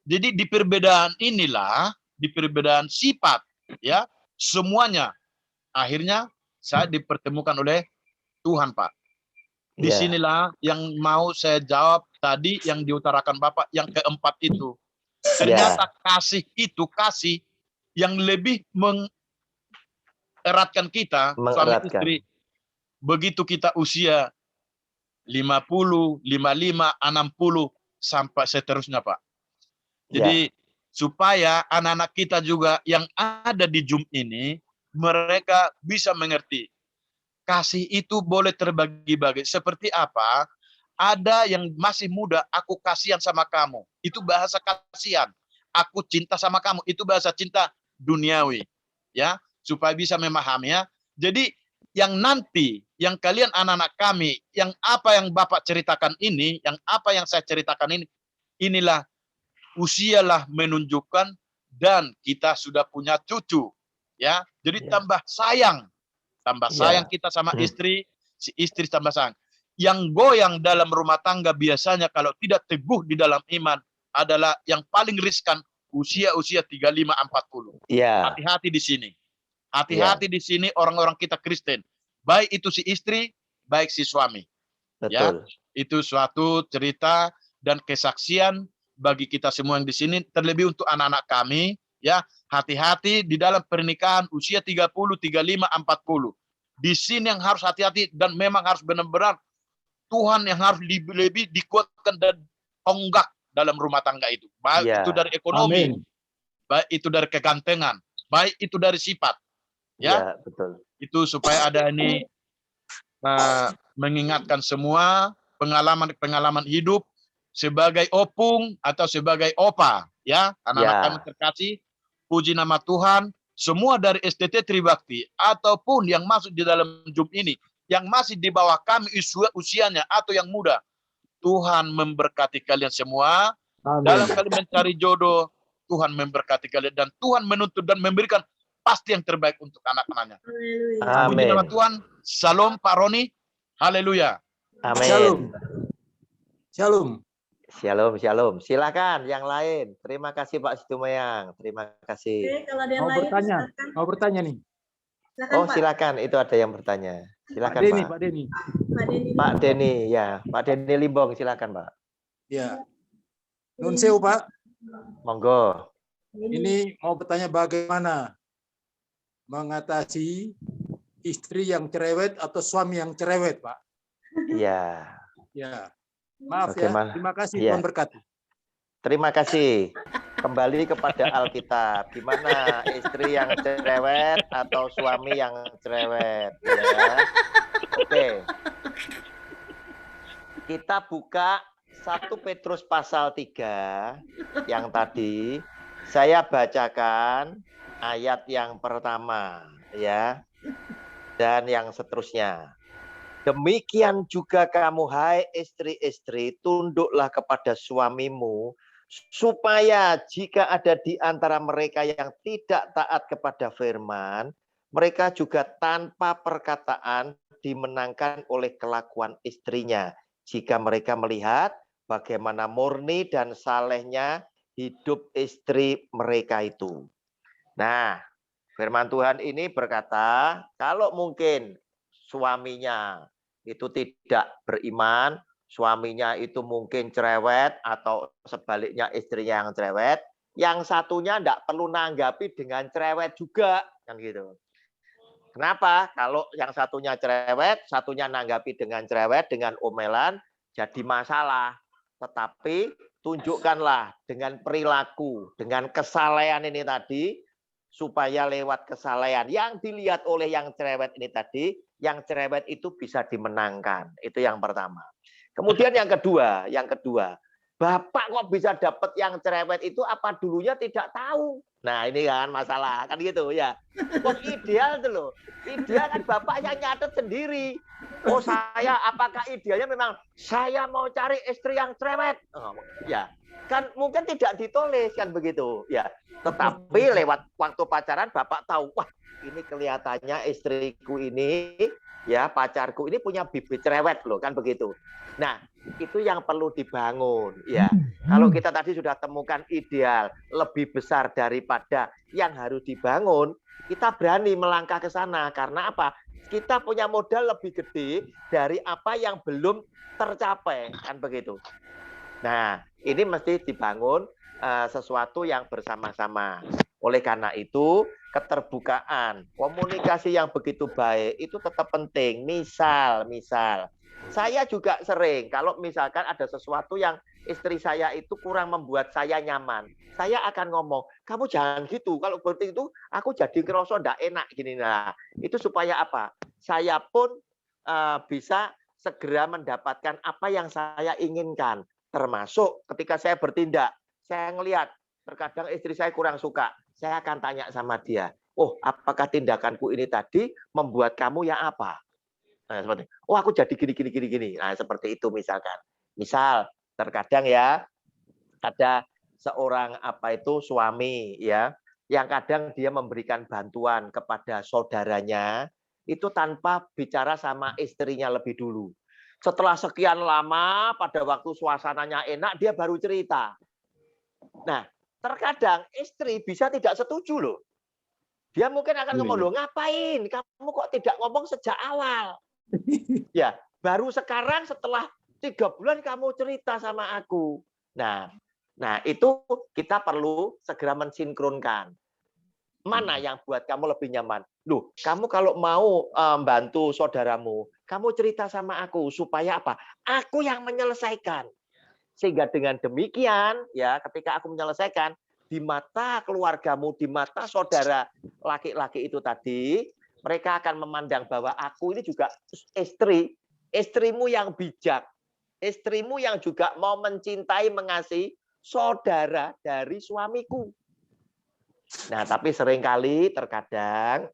Jadi di perbedaan inilah, di perbedaan sifat, ya, semuanya akhirnya saya dipertemukan oleh Tuhan, Pak. Ya. Disinilah yang mau saya jawab tadi yang diutarakan Bapak, yang keempat itu. Ya. Ternyata kasih itu kasih yang lebih mengeratkan kita, suami Mengeratkan. istri. Begitu kita usia 50, 55, 60, sampai seterusnya, Pak. Jadi supaya anak-anak kita juga yang ada di Zoom ini, mereka bisa mengerti. Kasih itu boleh terbagi-bagi. Seperti apa? Ada yang masih muda, aku kasihan sama kamu. Itu bahasa kasihan. Aku cinta sama kamu. Itu bahasa cinta duniawi. Ya, supaya bisa memahami ya. Jadi yang nanti, yang kalian anak-anak kami, yang apa yang Bapak ceritakan ini, yang apa yang saya ceritakan ini, inilah usialah menunjukkan dan kita sudah punya cucu. Ya, jadi tambah sayang kita sama istri, si istri tambah sayang. Yang goyang dalam rumah tangga biasanya kalau tidak teguh di dalam iman adalah yang paling riskan usia-usia 35-40. Ya. Hati-hati di sini. Hati-hati di sini orang-orang kita Kristen. Baik itu si istri, baik si suami. Betul. Ya, itu suatu cerita dan kesaksian bagi kita semua yang di sini, terlebih untuk anak-anak kami, ya, hati-hati di dalam pernikahan usia 30, 35, 40. Di sini yang harus hati-hati dan memang harus benar-benar Tuhan yang harus lebih dikuatkan dan tonggak dalam rumah tangga itu. Baik itu dari ekonomi, baik itu dari kegantengan, baik itu dari sifat. Ya, betul. Itu supaya ada ini mengingatkan semua pengalaman-pengalaman hidup sebagai opung atau sebagai opa, ya, anak-anak kami terkasih, puji nama Tuhan, semua dari STT Tribakti ataupun yang masuk di dalam Zoom ini, yang masih di bawah kami usianya atau yang muda, Tuhan memberkati kalian semua. Amin. Dalam kalian mencari jodoh, Tuhan memberkati kalian dan Tuhan menuntut dan memberikan pasti yang terbaik untuk anak-anaknya. Puji nama Tuhan. Salam Pak Roni. Haleluya. Amin. Shalom. Shalom. Shalom, shalom. Silakan yang lain. Terima kasih Pak Situmayang. Terima kasih. Oke, kalau ada yang Mau lain, bertanya, silakan. mau bertanya nih. Silakan, Oh, Pak. silakan. Itu ada yang bertanya. Silakan, Pak Denny, Pak. Pak Denny. Pak Denny, ya. Pak Denny Limbong, silakan, Pak. Ya. Nun sewu, Pak. Monggo. Ini mau bertanya bagaimana mengatasi istri yang cerewet atau suami yang cerewet, Pak? Iya. Ya. Maaf Bagaimana? ya. Terima kasih, Ya. Tuhan berkati. Terima kasih. Kembali kepada Alkitab. Gimana istri yang cerewet atau suami yang cerewet? Ya. Oke. Kita buka 1 Petrus pasal 3 yang tadi saya bacakan ayat yang pertama, ya, dan yang seterusnya. Demikian juga kamu, hai istri-istri, tunduklah kepada suamimu, supaya jika ada di antara mereka yang tidak taat kepada firman, mereka juga tanpa perkataan dimenangkan oleh kelakuan istrinya. Jika mereka melihat bagaimana murni dan salehnya hidup istri mereka itu. Nah, firman Tuhan ini berkata, kalau mungkin suaminya itu tidak beriman, suaminya itu mungkin cerewet atau sebaliknya istrinya yang cerewet, yang satunya tidak perlu nanggapi dengan cerewet juga, kan gitu. Kenapa? Kalau yang satunya cerewet, satunya nanggapi dengan cerewet, dengan omelan, jadi masalah. Tetapi tunjukkanlah dengan perilaku, dengan kesalehan ini tadi, supaya lewat kesalehan yang dilihat oleh yang cerewet ini tadi, yang cerewet itu bisa dimenangkan. Itu yang pertama. Kemudian yang kedua, Bapak kok bisa dapat yang cerewet itu apa dulunya tidak tahu. Nah, ini kan masalah, kan gitu ya. Kok ideal tuh loh. Ideal kan Bapak yang nyatet sendiri. Oh, saya apakah idealnya memang saya mau cari istri yang cerewet? Oh, ya. Kan mungkin tidak ditulis kan begitu, ya. Tetapi lewat waktu pacaran Bapak tahu, wah, ini kelihatannya istriku ini ya pacarku ini punya bibit cerewet loh, kan begitu. Nah, itu yang perlu dibangun ya. Kalau kita tadi sudah temukan ideal lebih besar daripada yang harus dibangun, kita berani melangkah ke sana. Karena apa? Kita punya modal lebih gede dari apa yang belum tercapai, kan begitu. Nah, ini mesti dibangun sesuatu yang bersama-sama. Oleh karena itu, keterbukaan, komunikasi yang begitu baik itu tetap penting. Misal, saya juga sering kalau misalkan ada sesuatu yang istri saya itu kurang membuat saya nyaman, saya akan ngomong, kamu jangan gitu. Kalau seperti itu, aku jadi ngerasa ndak enak gini. Nah, itu supaya apa? Saya pun bisa segera mendapatkan apa yang saya inginkan. Termasuk ketika saya bertindak, saya ngelihat terkadang istri saya kurang suka, saya akan tanya sama dia, oh apakah tindakanku ini tadi membuat kamu ya apa? Nah, seperti, oh aku jadi gini. Nah, seperti itu misalkan. Misal terkadang ya ada seorang suami ya, yang kadang dia memberikan bantuan kepada saudaranya itu tanpa bicara sama istrinya lebih dulu. Setelah sekian lama, pada waktu suasananya enak, dia baru cerita. Nah, terkadang istri bisa tidak setuju loh. Dia mungkin akan ngomong, loh ngapain? Kamu kok tidak ngomong sejak awal? Ya, baru sekarang setelah 3 bulan kamu cerita sama aku. Nah, itu kita perlu segera mensinkronkan. Mana yang buat kamu lebih nyaman? Loh, kamu kalau mau bantu saudaramu, kamu cerita sama aku supaya apa? Aku yang menyelesaikan. Sehingga dengan demikian, ya, ketika aku menyelesaikan di mata keluargamu, di mata saudara laki-laki itu tadi, mereka akan memandang bahwa aku ini juga istrimu yang bijak, istrimu yang juga mau mencintai, mengasihi saudara dari suamiku. Nah, tapi seringkali terkadang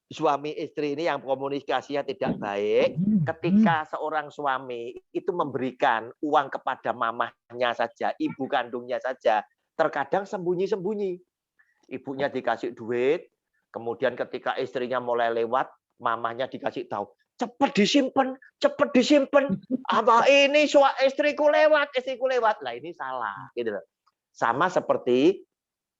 suami istri ini yang komunikasinya tidak baik, ketika seorang suami itu memberikan uang kepada mamahnya saja, ibu kandungnya saja, terkadang sembunyi-sembunyi. Ibunya dikasih duit, kemudian ketika istrinya mulai lewat, mamahnya dikasih tahu, cepat disimpan. Apa ini istriku lewat. Lah ini salah, gitu loh. Sama seperti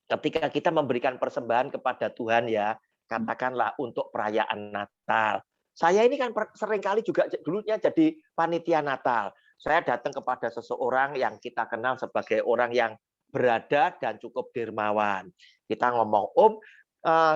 ketika kita memberikan persembahan kepada Tuhan ya, katakanlah untuk perayaan Natal. Saya ini kan seringkali juga dulunya jadi panitia Natal. Saya datang kepada seseorang yang kita kenal sebagai orang yang berada dan cukup dermawan. Kita ngomong, Om,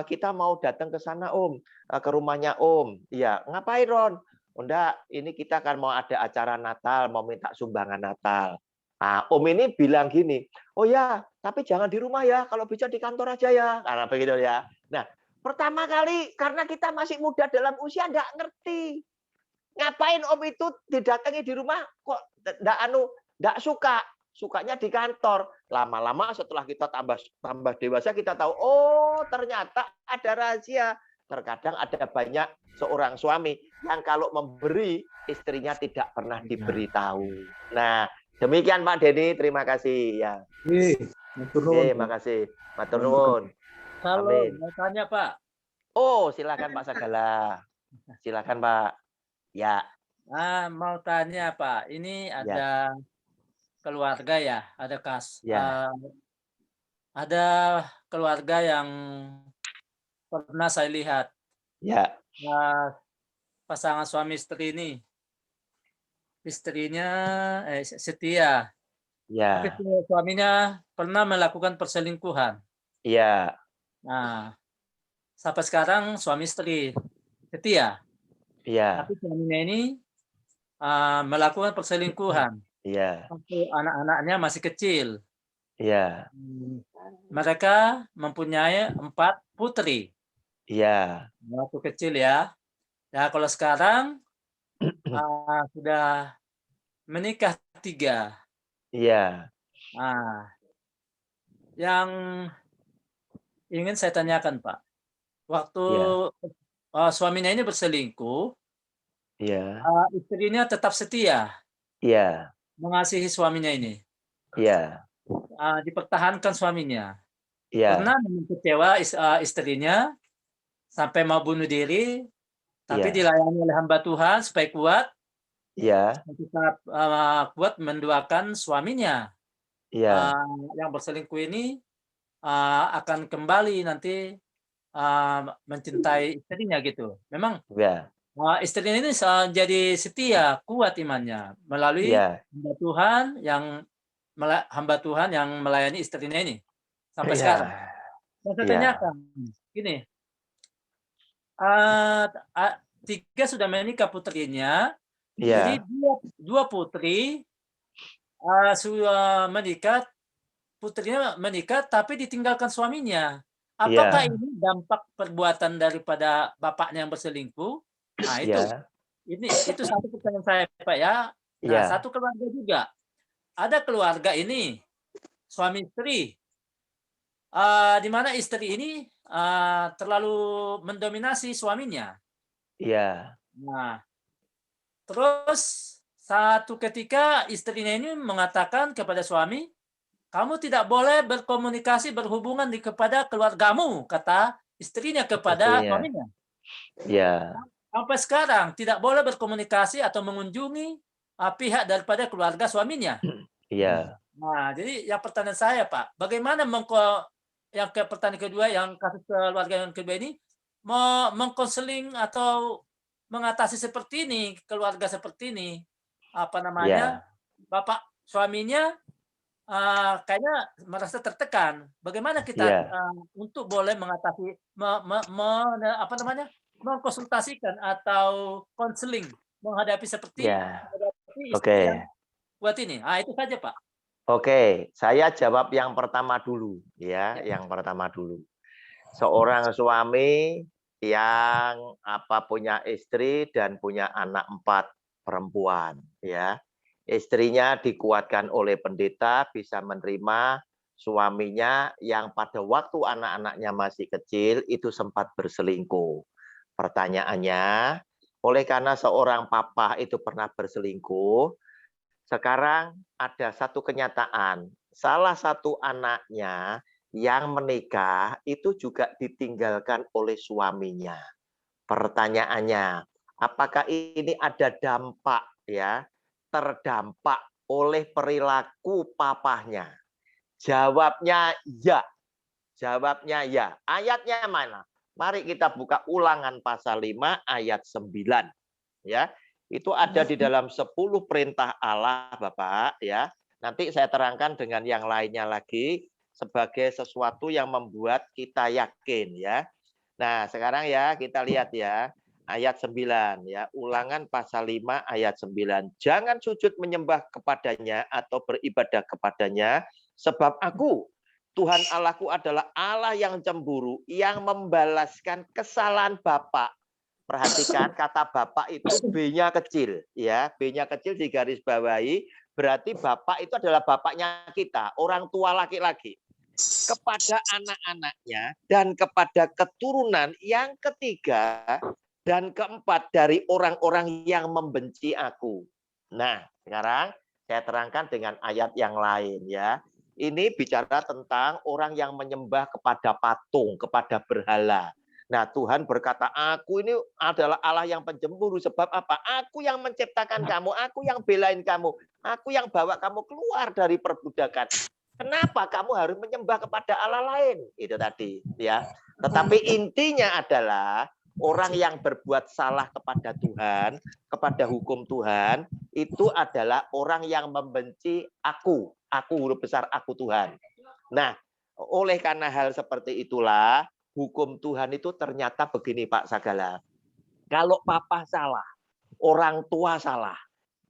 kita mau datang ke sana Om, ke rumahnya Om. Iya, ngapain Ron? Enggak, ini kita kan mau ada acara Natal, mau minta sumbangan Natal. Nah, Om ini bilang gini, oh ya, tapi jangan di rumah ya, kalau bisa di kantor aja ya, karena begitu ya. Nah, pertama kali karena kita masih muda dalam usia, enggak ngerti. Ngapain Om itu didatangi di rumah, kok enggak suka, sukanya di kantor. Lama-lama setelah kita tambah dewasa, kita tahu, oh ternyata ada rahasia. Terkadang ada banyak seorang suami yang kalau memberi, istrinya tidak pernah diberitahu. Nah, demikian Pak Denny, terima kasih ya. Terima kasih, matur nuwun. Kalau mau tanya Pak. Oh, silakan Pak Sagala. Silakan Pak. Ya. Mau tanya Pak, ini ada keluarga ya, ada ada keluarga yang pernah saya lihat. Ya. Pasangan suami istri ini. Istrinya setia. Ya. Tapi suaminya pernah melakukan perselingkuhan. Iya. Nah, sampai sekarang suami istri setia. Iya. Tapi suaminya ini melakukan perselingkuhan. Iya. Waktu anak-anaknya masih kecil. Iya. Mereka mempunyai 4 putri. Iya. Waktu kecil ya. Nah, kalau sekarang sudah menikah 3. Iya. Yang ingin saya tanyakan Pak, waktu suaminya ini berselingkuh, istrinya tetap setia, mengasihi suaminya ini, dipertahankan suaminya. Pernah kecewa istrinya sampai mau bunuh diri tapi Iya. dilayani oleh hamba Tuhan supaya kuat, Iya. tetap kuat menduakan suaminya. Iya. Yang berselingkuh ini akan kembali nanti mencintai istrinya gitu. Memang Iya. istrinya ini jadi setia, kuat imannya melalui Iya. hamba Tuhan yang melayani istrinya ini sampai Iya. sekarang. Saya Iya. tanyakan, gini, 3 sudah menikah putrinya, jadi Iya. dua putri sudah menikah, putrinya menikah tapi ditinggalkan suaminya. Apakah Iya. ini dampak perbuatan daripada bapaknya yang berselingkuh? Nah, itu Iya. itu satu pertanyaan saya, Pak ya. Nah, Iya. satu keluarga juga. Ada keluarga ini suami istri, di mana istri ini terlalu mendominasi suaminya. Iya. Nah, terus satu ketika istrinya ini mengatakan kepada suami, "Kamu tidak boleh berkomunikasi, berhubungan kepada keluargamu," kata istrinya kepada Istrinya. suaminya. Iya. Sampai sekarang tidak boleh berkomunikasi atau mengunjungi pihak daripada keluarga suaminya. Iya. Nah, jadi yang pertanyaan saya, Pak, bagaimana pertanyaan kedua, yang kasus keluarga yang kedua ini mengkonseling atau mengatasi seperti ini, keluarga seperti ini, apa namanya, Iya. bapak suaminya kayaknya merasa tertekan. Bagaimana kita Iya. untuk boleh mengatasi, apa namanya, mengkonsultasikan atau konseling menghadapi Iya. istri yang Oke. kuat ini? Itu saja, Pak. Oke, saya jawab yang pertama dulu ya, Ya. yang pertama dulu. Seorang suami yang punya istri dan punya anak 4 perempuan ya. Istrinya dikuatkan oleh pendeta bisa menerima suaminya yang pada waktu anak-anaknya masih kecil itu sempat berselingkuh. Pertanyaannya, oleh karena seorang papa itu pernah berselingkuh, sekarang ada satu kenyataan, salah satu anaknya yang menikah itu juga ditinggalkan oleh suaminya. Pertanyaannya, apakah ini ada dampak ya, terdampak oleh perilaku papahnya? Jawabnya ya. Jawabnya ya. Ayatnya mana? Mari kita buka Ulangan pasal 5 ayat 9 ya. Itu ada di dalam 10 perintah Allah, Bapak ya. Nanti saya terangkan dengan yang lainnya lagi sebagai sesuatu yang membuat kita yakin ya. Nah, sekarang ya kita lihat ya ayat 9 ya. Ulangan pasal 5 ayat 9. Jangan sujud menyembah kepadanya atau beribadah kepadanya, sebab aku Tuhan Allahku adalah Allah yang cemburu, yang membalaskan kesalahan Bapak. Perhatikan kata Bapak itu B-nya kecil ya, B-nya kecil digarisbawahi, berarti Bapak itu adalah bapaknya kita, orang tua laki-laki. Kepada anak-anaknya dan kepada keturunan yang ketiga dan keempat dari orang-orang yang membenci aku. Nah, sekarang saya terangkan dengan ayat yang lain ya. Ini bicara tentang orang yang menyembah kepada patung, kepada berhala. Nah, Tuhan berkata, aku ini adalah Allah yang pencemburu. Sebab apa? Aku yang menciptakan kamu, aku yang belain kamu, aku yang bawa kamu keluar dari perbudakan. Kenapa kamu harus menyembah kepada Allah lain? Itu tadi, ya. Tetapi intinya adalah orang yang berbuat salah kepada Tuhan, kepada hukum Tuhan, itu adalah orang yang membenci aku. Aku huruf besar, aku Tuhan. Nah, oleh karena hal seperti itulah, hukum Tuhan itu ternyata begini Pak Sagala. Kalau papa salah, orang tua salah,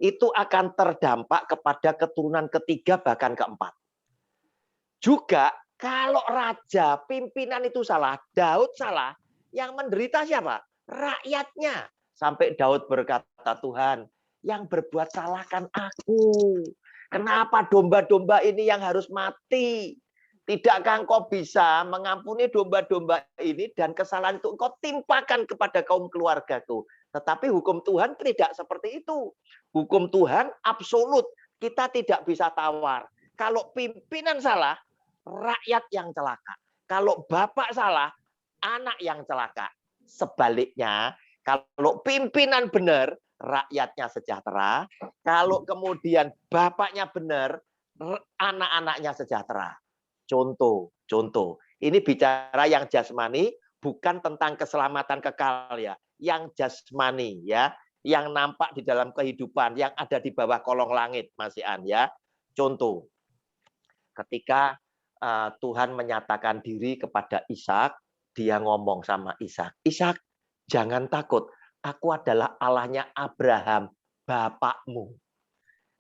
itu akan terdampak kepada keturunan ketiga bahkan keempat. Juga kalau raja, pimpinan itu salah, Daud salah, yang menderita siapa? Rakyatnya. Sampai Daud berkata, Tuhan, yang berbuat salah kan aku. Kenapa domba-domba ini yang harus mati? Tidakkah engkau bisa mengampuni domba-domba ini dan kesalahan itu engkau timpakan kepada kaum keluargaku? Tetapi hukum Tuhan tidak seperti itu. Hukum Tuhan absolut. Kita tidak bisa tawar. Kalau pimpinan salah, rakyat yang celaka. Kalau bapak salah, anak yang celaka. Sebaliknya, Kalau pimpinan benar, rakyatnya sejahtera. Kalau kemudian bapaknya benar, anak-anaknya sejahtera. Contoh. Ini bicara yang jasmani, bukan tentang keselamatan kekal ya. Yang jasmani ya, yang nampak di dalam kehidupan, yang ada di bawah kolong langit, Mas Ian ya. Contoh, ketika Tuhan menyatakan diri kepada Ishak, dia ngomong sama Ishak, Ishak, jangan takut, aku adalah Allahnya Abraham, bapakmu.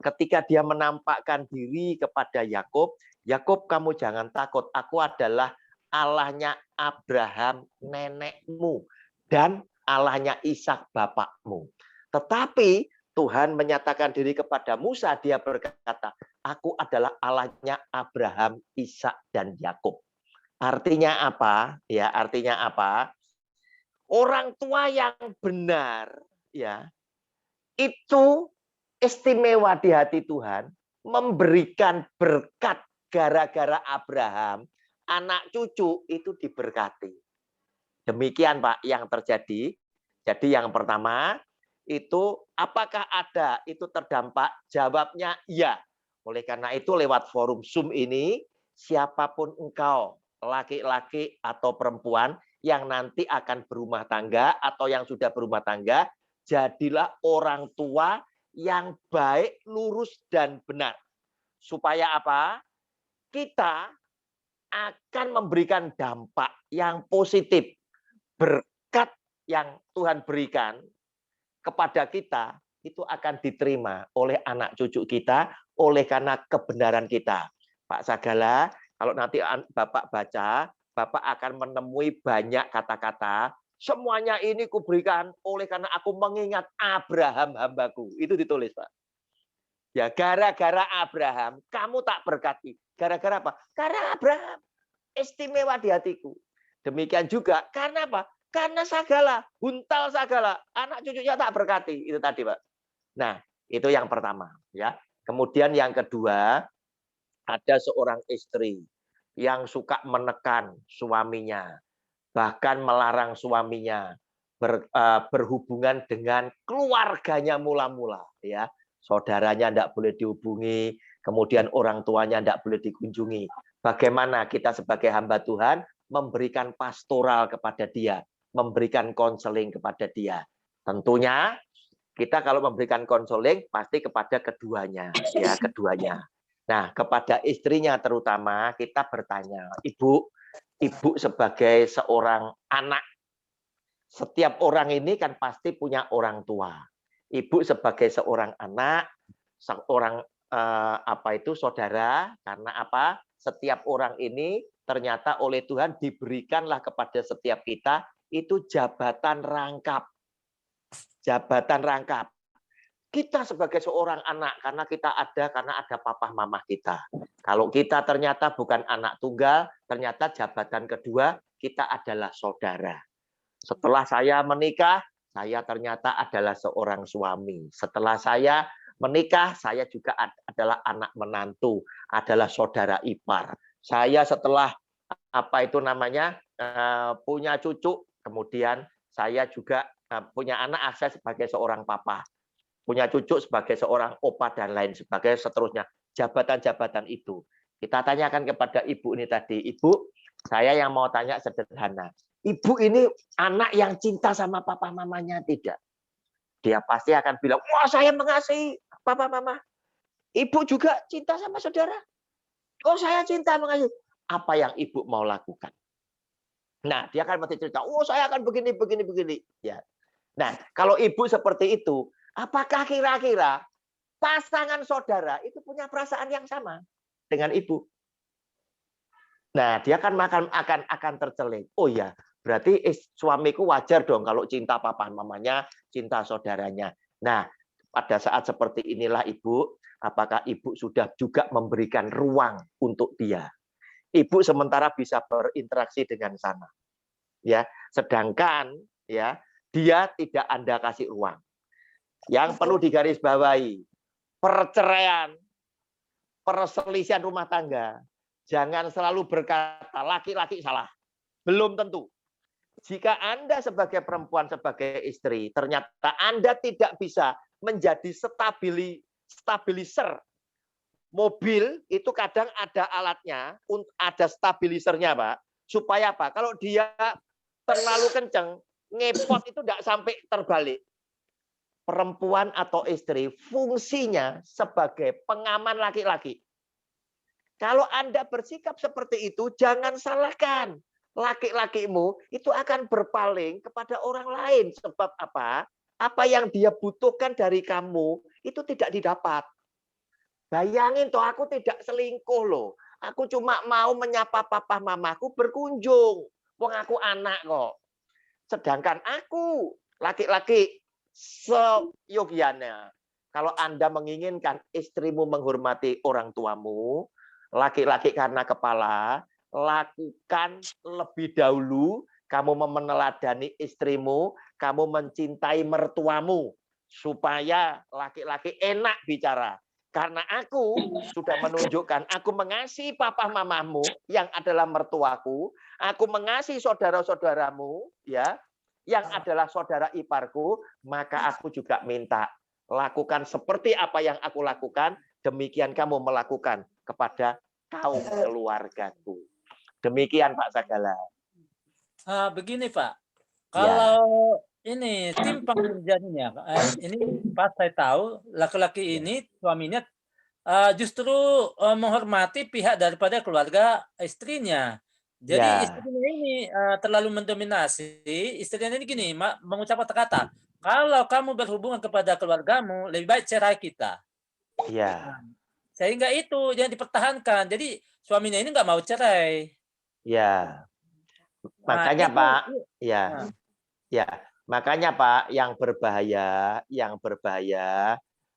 Ketika dia menampakkan diri kepada Yakub, Yakub, kamu jangan takut, aku adalah Allahnya Abraham, nenekmu, dan Allahnya Ishak, bapakmu. Tetapi Tuhan menyatakan diri kepada Musa, dia berkata, aku adalah Allahnya Abraham, Ishak, dan Yakub. Artinya apa? Ya, artinya apa? Orang tua yang benar, ya, itu istimewa di hati Tuhan, memberikan berkat gara-gara Abraham, anak cucu itu diberkati. Demikian Pak yang terjadi. Jadi yang pertama, itu apakah ada itu terdampak? Jawabnya iya. Oleh karena itu lewat forum Zoom ini, siapapun engkau, laki-laki atau perempuan yang nanti akan berumah tangga atau yang sudah berumah tangga, jadilah orang tua yang baik, lurus, dan benar. Supaya apa? Kita akan memberikan dampak yang positif. Berkat yang Tuhan berikan kepada kita itu akan diterima oleh anak cucu kita oleh karena kebenaran kita. Pak Sagala, kalau nanti Bapak baca, Bapak akan menemui banyak kata-kata, semuanya ini kuberikan oleh karena aku mengingat Abraham hambaku. Itu ditulis, Pak. Ya, gara-gara Abraham, kamu tak berkati. Gara-gara apa? Karena Abraham istimewa di hatiku. Demikian juga, karena apa? Karena Sagala, Huntal Sagala, anak cucunya tak berkati. Itu tadi, Pak. Nah, itu yang pertama. Ya. Kemudian yang kedua, ada seorang istri yang suka menekan suaminya, bahkan melarang suaminya berhubungan dengan keluarganya mula-mula. Ya. Saudaranya tidak boleh dihubungi, kemudian orang tuanya tidak boleh dikunjungi. Bagaimana kita sebagai hamba Tuhan memberikan pastoral kepada dia, memberikan konseling kepada dia. Tentunya kita kalau memberikan konseling pasti kepada keduanya, ya keduanya. Nah, kepada istrinya terutama kita bertanya, ibu sebagai seorang anak, setiap orang ini kan pasti punya orang tua. Ibu sebagai seorang anak, seorang saudara, karena apa? Setiap orang ini ternyata oleh Tuhan diberikanlah kepada setiap kita itu jabatan rangkap. Jabatan rangkap. Kita sebagai seorang anak, karena ada papa mama kita. Kalau kita ternyata bukan anak tunggal, ternyata jabatan kedua, kita adalah saudara. Setelah saya menikah, saya ternyata adalah seorang suami. Setelah saya menikah, saya juga adalah anak menantu, adalah saudara ipar. Saya setelah punya cucu, kemudian saya juga punya anak, saya sebagai seorang papa, punya cucu sebagai seorang opa dan lain sebagainya, seterusnya. Jabatan-jabatan itu. Kita tanyakan kepada ibu ini tadi, ibu, saya yang mau tanya sederhana. Ibu ini anak yang cinta sama papa mamanya tidak? Dia pasti akan bilang, wah saya mengasihi papa mama. Ibu juga cinta sama saudara. Oh saya cinta mengasihi. Apa yang ibu mau lakukan? Nah dia akan mesti cerita, oh saya akan begini. Ya. Nah kalau ibu seperti itu, apakah kira-kira pasangan saudara itu punya perasaan yang sama dengan ibu? Nah dia akan terceling. Oh ya, berarti suamiku wajar dong kalau cinta papa mamanya, cinta saudaranya. Nah, pada saat seperti inilah ibu, apakah ibu sudah juga memberikan ruang untuk dia? Ibu sementara bisa berinteraksi dengan sana. Ya, sedangkan ya, dia tidak Anda kasih ruang. Yang perlu digarisbawahi, perceraian, perselisihan rumah tangga, jangan selalu berkata laki-laki salah. Belum tentu. Jika Anda sebagai perempuan, sebagai istri, ternyata Anda tidak bisa menjadi stabilizer. Mobil itu kadang ada alatnya, ada stabilisernya, Pak. Supaya apa? Kalau dia terlalu kenceng, ngepot itu tidak sampai terbalik. Perempuan atau istri fungsinya sebagai pengaman laki-laki. Kalau Anda bersikap seperti itu, jangan salahkan. Laki-lakimu itu akan berpaling kepada orang lain. Sebab apa? Apa yang dia butuhkan dari kamu itu tidak didapat. Bayangin toh, aku tidak selingkuh loh. Aku cuma mau menyapa papa mamaku berkunjung. Wong aku anak kok. Sedangkan aku laki-laki seyogianya. Kalau Anda menginginkan istrimu menghormati orang tuamu, laki-laki karena kepala, lakukan lebih dahulu kamu meneladani istrimu, kamu mencintai mertuamu, supaya laki-laki enak bicara. Karena aku sudah menunjukkan, aku mengasihi papa mamamu yang adalah mertuaku, aku mengasihi saudara-saudaramu, ya, yang adalah saudara iparku, maka aku juga minta lakukan seperti apa yang aku lakukan, demikian kamu melakukan kepada kaum keluargaku. Demikian Pak Sagala. Begini Pak, kalau ini tim pengerjanya, ini pas saya tahu laki-laki ini suaminya justru menghormati pihak daripada keluarga istrinya. Jadi istrinya ini terlalu mendominasi. Istrinya ini gini, mengucap kata-kata, kalau kamu berhubungan kepada keluargamu, lebih baik cerai kita. Ya. Sehingga itu yang dipertahankan. Jadi suaminya ini nggak mau cerai. Ya. Makanya Pak, ya, makanya Pak, yang berbahaya,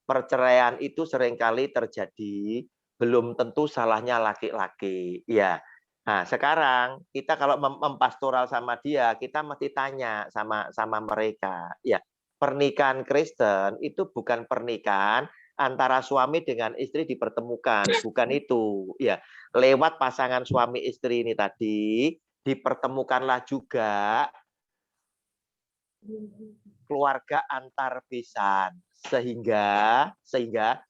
perceraian itu seringkali terjadi, belum tentu salahnya laki-laki. Ya. Nah, sekarang kita kalau mempastoral sama dia, kita mesti tanya sama mereka. Ya, pernikahan Kristen itu bukan pernikahan antara suami dengan istri dipertemukan, bukan itu. Ya, lewat pasangan suami istri ini tadi dipertemukanlah juga keluarga antar besan, sehingga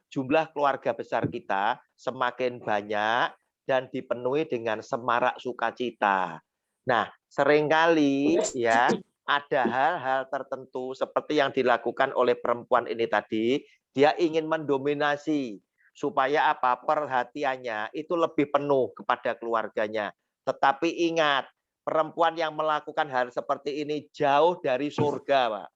jumlah keluarga besar kita semakin banyak dan dipenuhi dengan semarak sukacita. Nah, seringkali ya ada hal-hal tertentu seperti yang dilakukan oleh perempuan ini tadi, dia ingin mendominasi supaya apa? Perhatiannya itu lebih penuh kepada keluarganya. Tetapi ingat, perempuan yang melakukan hal seperti ini jauh dari surga, Pak.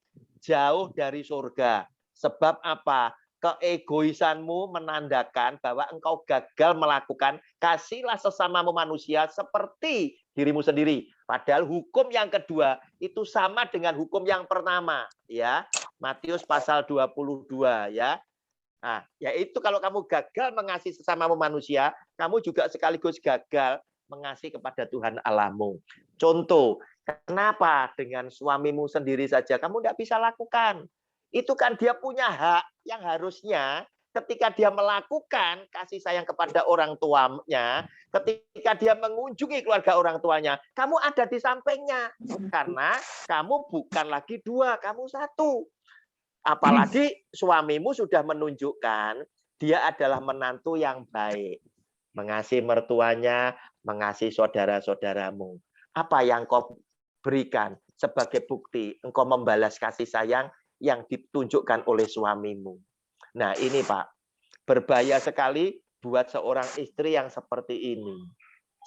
Jauh dari surga. Sebab apa? Keegoisanmu menandakan bahwa engkau gagal melakukan kasihlah sesamamu manusia seperti dirimu sendiri. Padahal hukum yang kedua itu sama dengan hukum yang pertama, ya. Matius pasal 22, ya. Nah, yaitu kalau kamu gagal mengasihi sesamamu manusia, kamu juga sekaligus gagal mengasihi kepada Tuhan Allahmu. Contoh, kenapa dengan suamimu sendiri saja kamu tidak bisa lakukan? Itu kan dia punya hak yang harusnya ketika dia melakukan kasih sayang kepada orang tuanya, ketika dia mengunjungi keluarga orang tuanya, kamu ada di sampingnya. Karena kamu bukan lagi dua, kamu satu. Apalagi suamimu sudah menunjukkan dia adalah menantu yang baik. Mengasihi mertuanya, mengasihi saudara-saudaramu. Apa yang kau berikan sebagai bukti engkau membalas kasih sayang yang ditunjukkan oleh suamimu. Nah ini Pak, berbahaya sekali buat seorang istri yang seperti ini.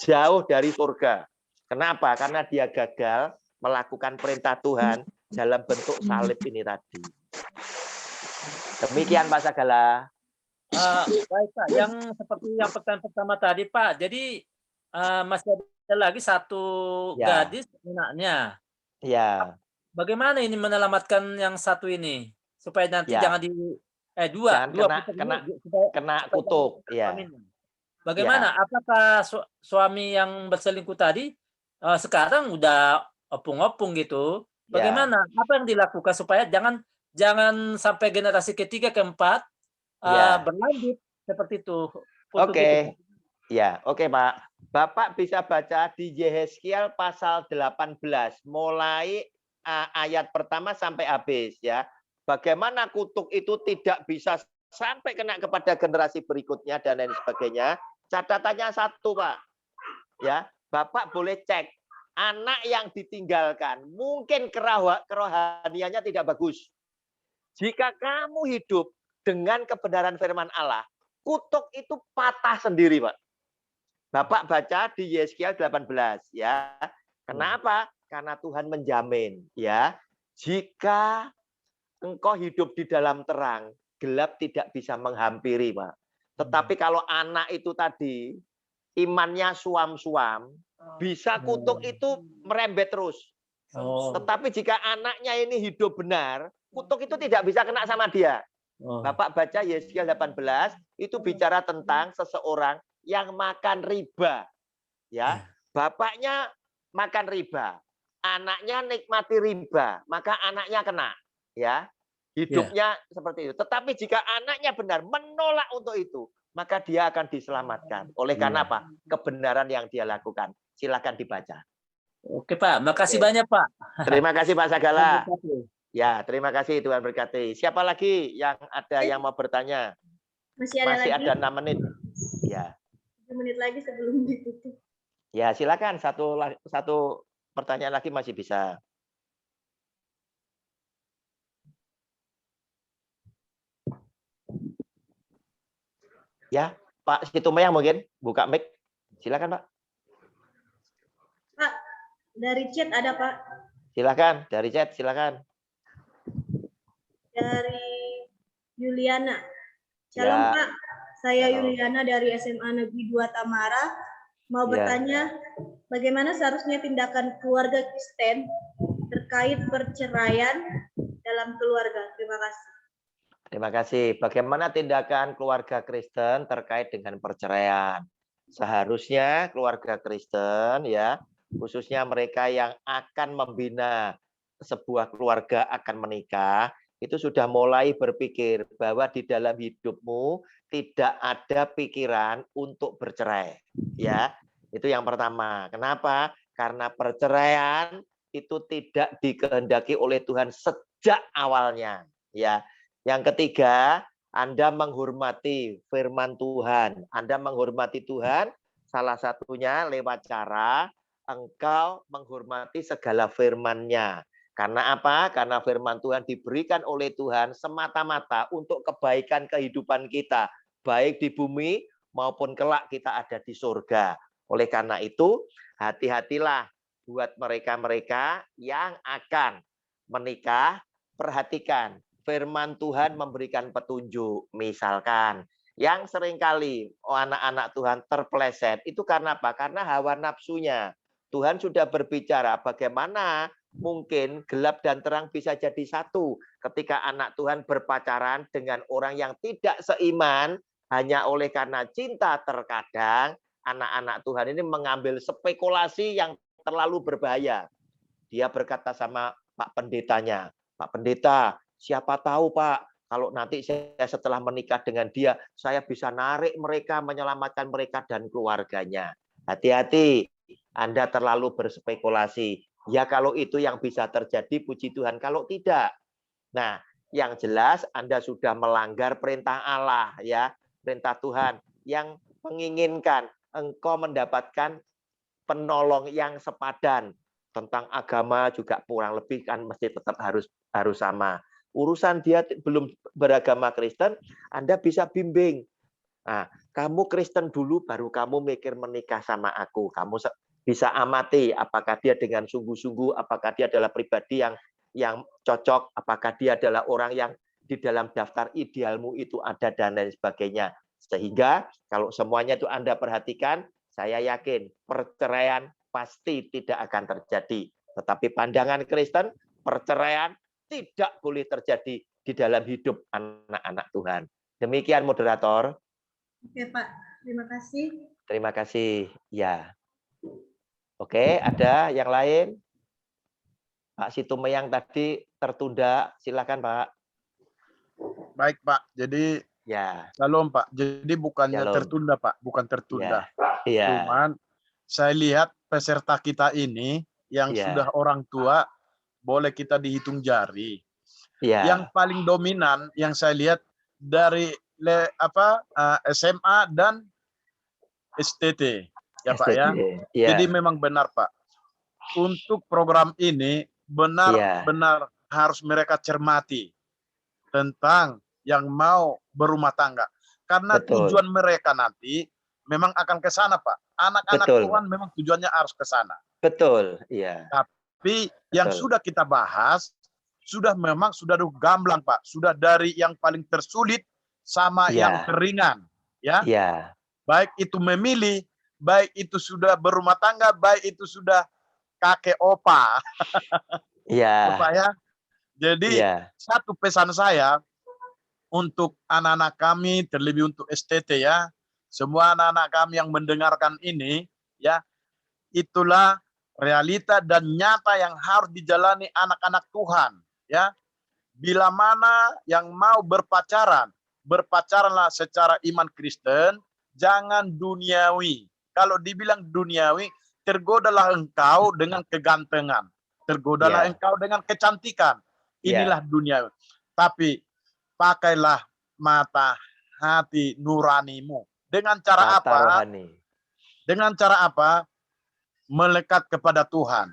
Jauh dari surga. Kenapa? Karena dia gagal melakukan perintah Tuhan dalam bentuk salib ini tadi. Demikian Pak Sagala. Baik Pak, yang seperti yang pertanyaan pertama tadi Pak, jadi masih ada lagi satu gadis anaknya. Ya. Bagaimana ini menyelamatkan yang satu ini supaya nanti jangan kena kutuk. Ya. Bagaimana? Apakah suami yang berselingkuh tadi sekarang udah opung-opung gitu? Bagaimana? Apa yang dilakukan supaya jangan sampai generasi ketiga keempat berlanjut seperti itu. Oke. Ya, oke Pak. Bapak bisa baca di Yehezkiel pasal 18 mulai ayat pertama sampai habis ya. Bagaimana kutuk itu tidak bisa sampai kena kepada generasi berikutnya dan lain sebagainya. Catatannya satu, Pak. Ya, Bapak boleh cek anak yang ditinggalkan, mungkin kerohaniannya tidak bagus. Jika kamu hidup dengan kebenaran firman Allah, kutuk itu patah sendiri, Pak. Bapak baca di Yehezkiel 18 ya. Kenapa? Karena Tuhan menjamin ya, jika engkau hidup di dalam terang, gelap tidak bisa menghampiri, Pak. Tetapi kalau anak itu tadi imannya suam-suam, bisa kutuk itu merembet terus. Tetapi jika anaknya ini hidup benar, kutuk itu tidak bisa kena sama dia. Bapak baca Yehezkiel 18 itu bicara tentang seseorang yang makan riba. Ya, bapaknya makan riba, anaknya nikmati riba, maka anaknya kena, ya. Hidupnya seperti itu. Tetapi jika anaknya benar menolak untuk itu, maka dia akan diselamatkan. Oleh karena apa? Kebenaran yang dia lakukan. Silakan dibaca. Oke Pak, makasih banyak Pak. Terima kasih Pak Sagala. Ya, terima kasih, Tuhan berkati. Siapa lagi yang ada yang mau bertanya? Masih ada lagi? Ada 6 menit. Ya. 7 menit lagi sebelum ditutup. Ya, silakan satu pertanyaan lagi masih bisa. Ya, Pak Situmeyang mungkin buka mic. Silakan, Pak. Pak, dari chat ada, Pak. Silakan, dari chat silakan. Dari Yuliana. Shalom, Ya. Pak. Saya Halo. Yuliana dari SMA Negeri 2 Tamara. Mau bertanya, bagaimana seharusnya tindakan keluarga Kristen terkait perceraian dalam keluarga? Terima kasih. Terima kasih. Bagaimana tindakan keluarga Kristen terkait dengan perceraian? Seharusnya keluarga Kristen ya, khususnya mereka yang akan membina sebuah keluarga akan menikah, itu sudah mulai berpikir bahwa di dalam hidupmu tidak ada pikiran untuk bercerai. Ya, itu yang pertama. Kenapa? Karena perceraian itu tidak dikehendaki oleh Tuhan sejak awalnya. Ya. Yang ketiga, Anda menghormati firman Tuhan. Anda menghormati Tuhan, salah satunya lewat cara engkau menghormati segala firman-Nya. Karena apa? Karena firman Tuhan diberikan oleh Tuhan semata-mata untuk kebaikan kehidupan kita, baik di bumi maupun kelak kita ada di surga. Oleh karena itu, hati-hatilah buat mereka-mereka yang akan menikah, perhatikan. Firman Tuhan memberikan petunjuk. Misalkan, yang seringkali anak-anak Tuhan terpeleset, itu karena apa? Karena hawa nafsunya. Tuhan sudah berbicara bagaimana mungkin gelap dan terang bisa jadi satu. Ketika anak Tuhan berpacaran dengan orang yang tidak seiman, hanya oleh karena cinta, terkadang anak-anak Tuhan ini mengambil spekulasi yang terlalu berbahaya. Dia berkata sama Pak Pendetanya, Pak Pendeta, siapa tahu Pak, kalau nanti saya setelah menikah dengan dia, saya bisa narik mereka, menyelamatkan mereka dan keluarganya. Hati-hati, Anda terlalu berspekulasi. Ya kalau itu yang bisa terjadi, puji Tuhan. Kalau tidak, nah yang jelas Anda sudah melanggar perintah Allah, ya, perintah Tuhan yang menginginkan engkau mendapatkan penolong yang sepadan. Tentang agama juga kurang lebih kan mesti tetap harus sama. Urusan dia belum beragama Kristen, Anda bisa bimbing. Nah, kamu Kristen dulu baru kamu mikir menikah sama aku. Kamu bisa amati apakah dia dengan sungguh-sungguh, apakah dia adalah pribadi yang cocok, apakah dia adalah orang yang di dalam daftar idealmu itu ada dan lain sebagainya. Sehingga kalau semuanya itu Anda perhatikan, saya yakin perceraian pasti tidak akan terjadi. Tetapi pandangan Kristen, perceraian tidak boleh terjadi di dalam hidup anak-anak Tuhan. Demikian moderator. Oke Pak, terima kasih. Terima kasih. Ya. Oke, ada yang lain? Pak Situmeyang tadi tertunda, silakan Pak. Baik Pak, jadi Ya. Shalom Pak. Jadi bukannya Shalom. tertunda Pak, bukan tertunda. Iya. Cuman saya lihat peserta kita ini yang Iya. sudah orang tua boleh kita dihitung jari. Iya. Yang paling dominan yang saya lihat dari SMA dan STT ya Pak ya. Iya. Jadi memang benar Pak. Untuk program ini benar-benar harus mereka cermati tentang yang mau berumah tangga. Karena Betul. tujuan mereka nanti memang akan ke sana, Pak. Anak-anak Betul. Tuhan memang tujuannya harus ke sana. Betul, iya. Tapi yang Betul. sudah kita bahas, sudah gamblang, Pak. Sudah dari yang paling tersulit sama yang teringan. Ya. Iya. Baik itu memilih, baik itu sudah berumah tangga, baik itu sudah kakek opa. Iya. Pak ya. Jadi satu pesan saya untuk anak-anak kami, terlebih untuk STT ya, semua anak-anak kami yang mendengarkan ini ya, itulah realita dan nyata yang harus dijalani anak-anak Tuhan ya. Bila mana yang mau berpacaran, berpacaranlah secara iman Kristen, jangan duniawi. Kalau dibilang duniawi, tergodalah engkau dengan kegantengan, tergodalah engkau dengan kecantikan. Inilah dunia. Tapi pakailah mata hati nuranimu. Dengan cara apa? Rohani. Dengan cara apa? Melekat kepada Tuhan.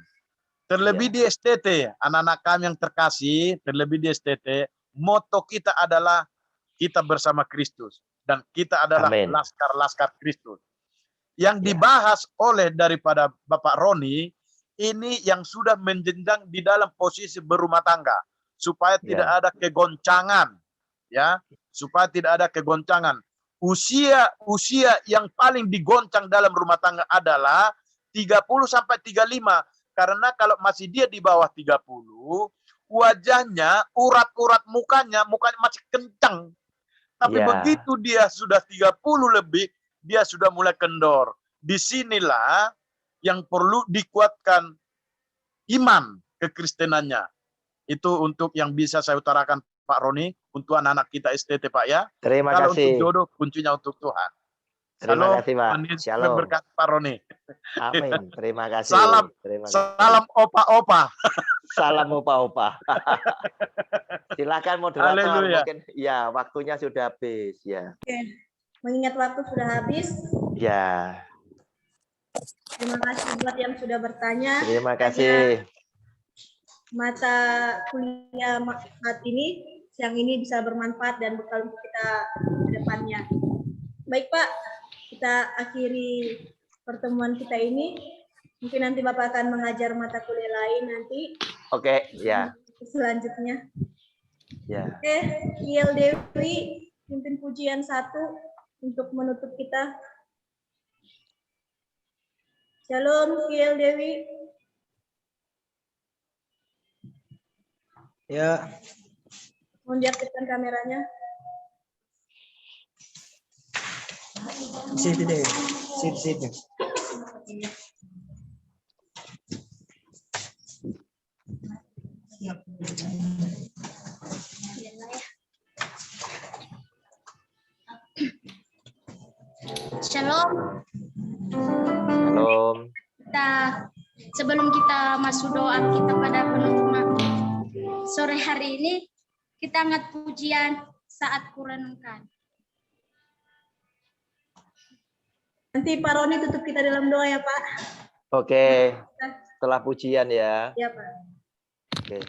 Terlebih di STT, anak-anak kami yang terkasih, terlebih di STT, moto kita adalah kita bersama Kristus. Dan kita adalah laskar-laskar Kristus. Yang dibahas oleh daripada Bapak Roni, ini yang sudah menjenjang di dalam posisi berumah tangga. Supaya tidak ada kegoncangan. Ya, supaya tidak ada kegoncangan. Usia yang paling digoncang dalam rumah tangga adalah 30 sampai 35. Karena kalau masih dia di bawah 30, wajahnya, urat-urat mukanya masih kencang. Tapi begitu dia sudah 30 lebih, dia sudah mulai kendor. Disinilah yang perlu dikuatkan iman kekristenannya. Itu untuk yang bisa saya utarakan Pak Roni, untuk anak-anak kita STT Pak ya. Terima Kalau kasih. untuk jodoh, kuncinya untuk Tuhan. Terima kasih Pak. Shalom. Berkat Pak Roni. Amin. Terima kasih. Salam opa-opa. Salam opa-opa. Silakan moderator. Haleluya. Mungkin ya waktunya sudah habis ya. Oke. Mengingat waktu sudah habis. Ya. Terima kasih buat yang sudah bertanya. Terima kasih. Mata kuliah saat ini, siang ini bisa bermanfaat dan bekal untuk kita ke depannya. Baik Pak, kita akhiri pertemuan kita ini. Mungkin nanti Bapak akan mengajar mata kuliah lain nanti. Oke, ya. Selanjutnya. Ya. Oke, Kiel Dewi, pimpin pujian 1 untuk menutup kita. Shalom, Kiel Dewi. Ya. Mohon diaktifkan kameranya. Situ deh. Situ. Shalom. Shalom. Sebelum kita masuk doa kita pada penutupan sore hari ini, kita angkat pujian saat kurenungkan. Nanti Pak Roni tutup kita dalam doa ya Pak. Oke. Setelah pujian ya. Ya Pak. Oke.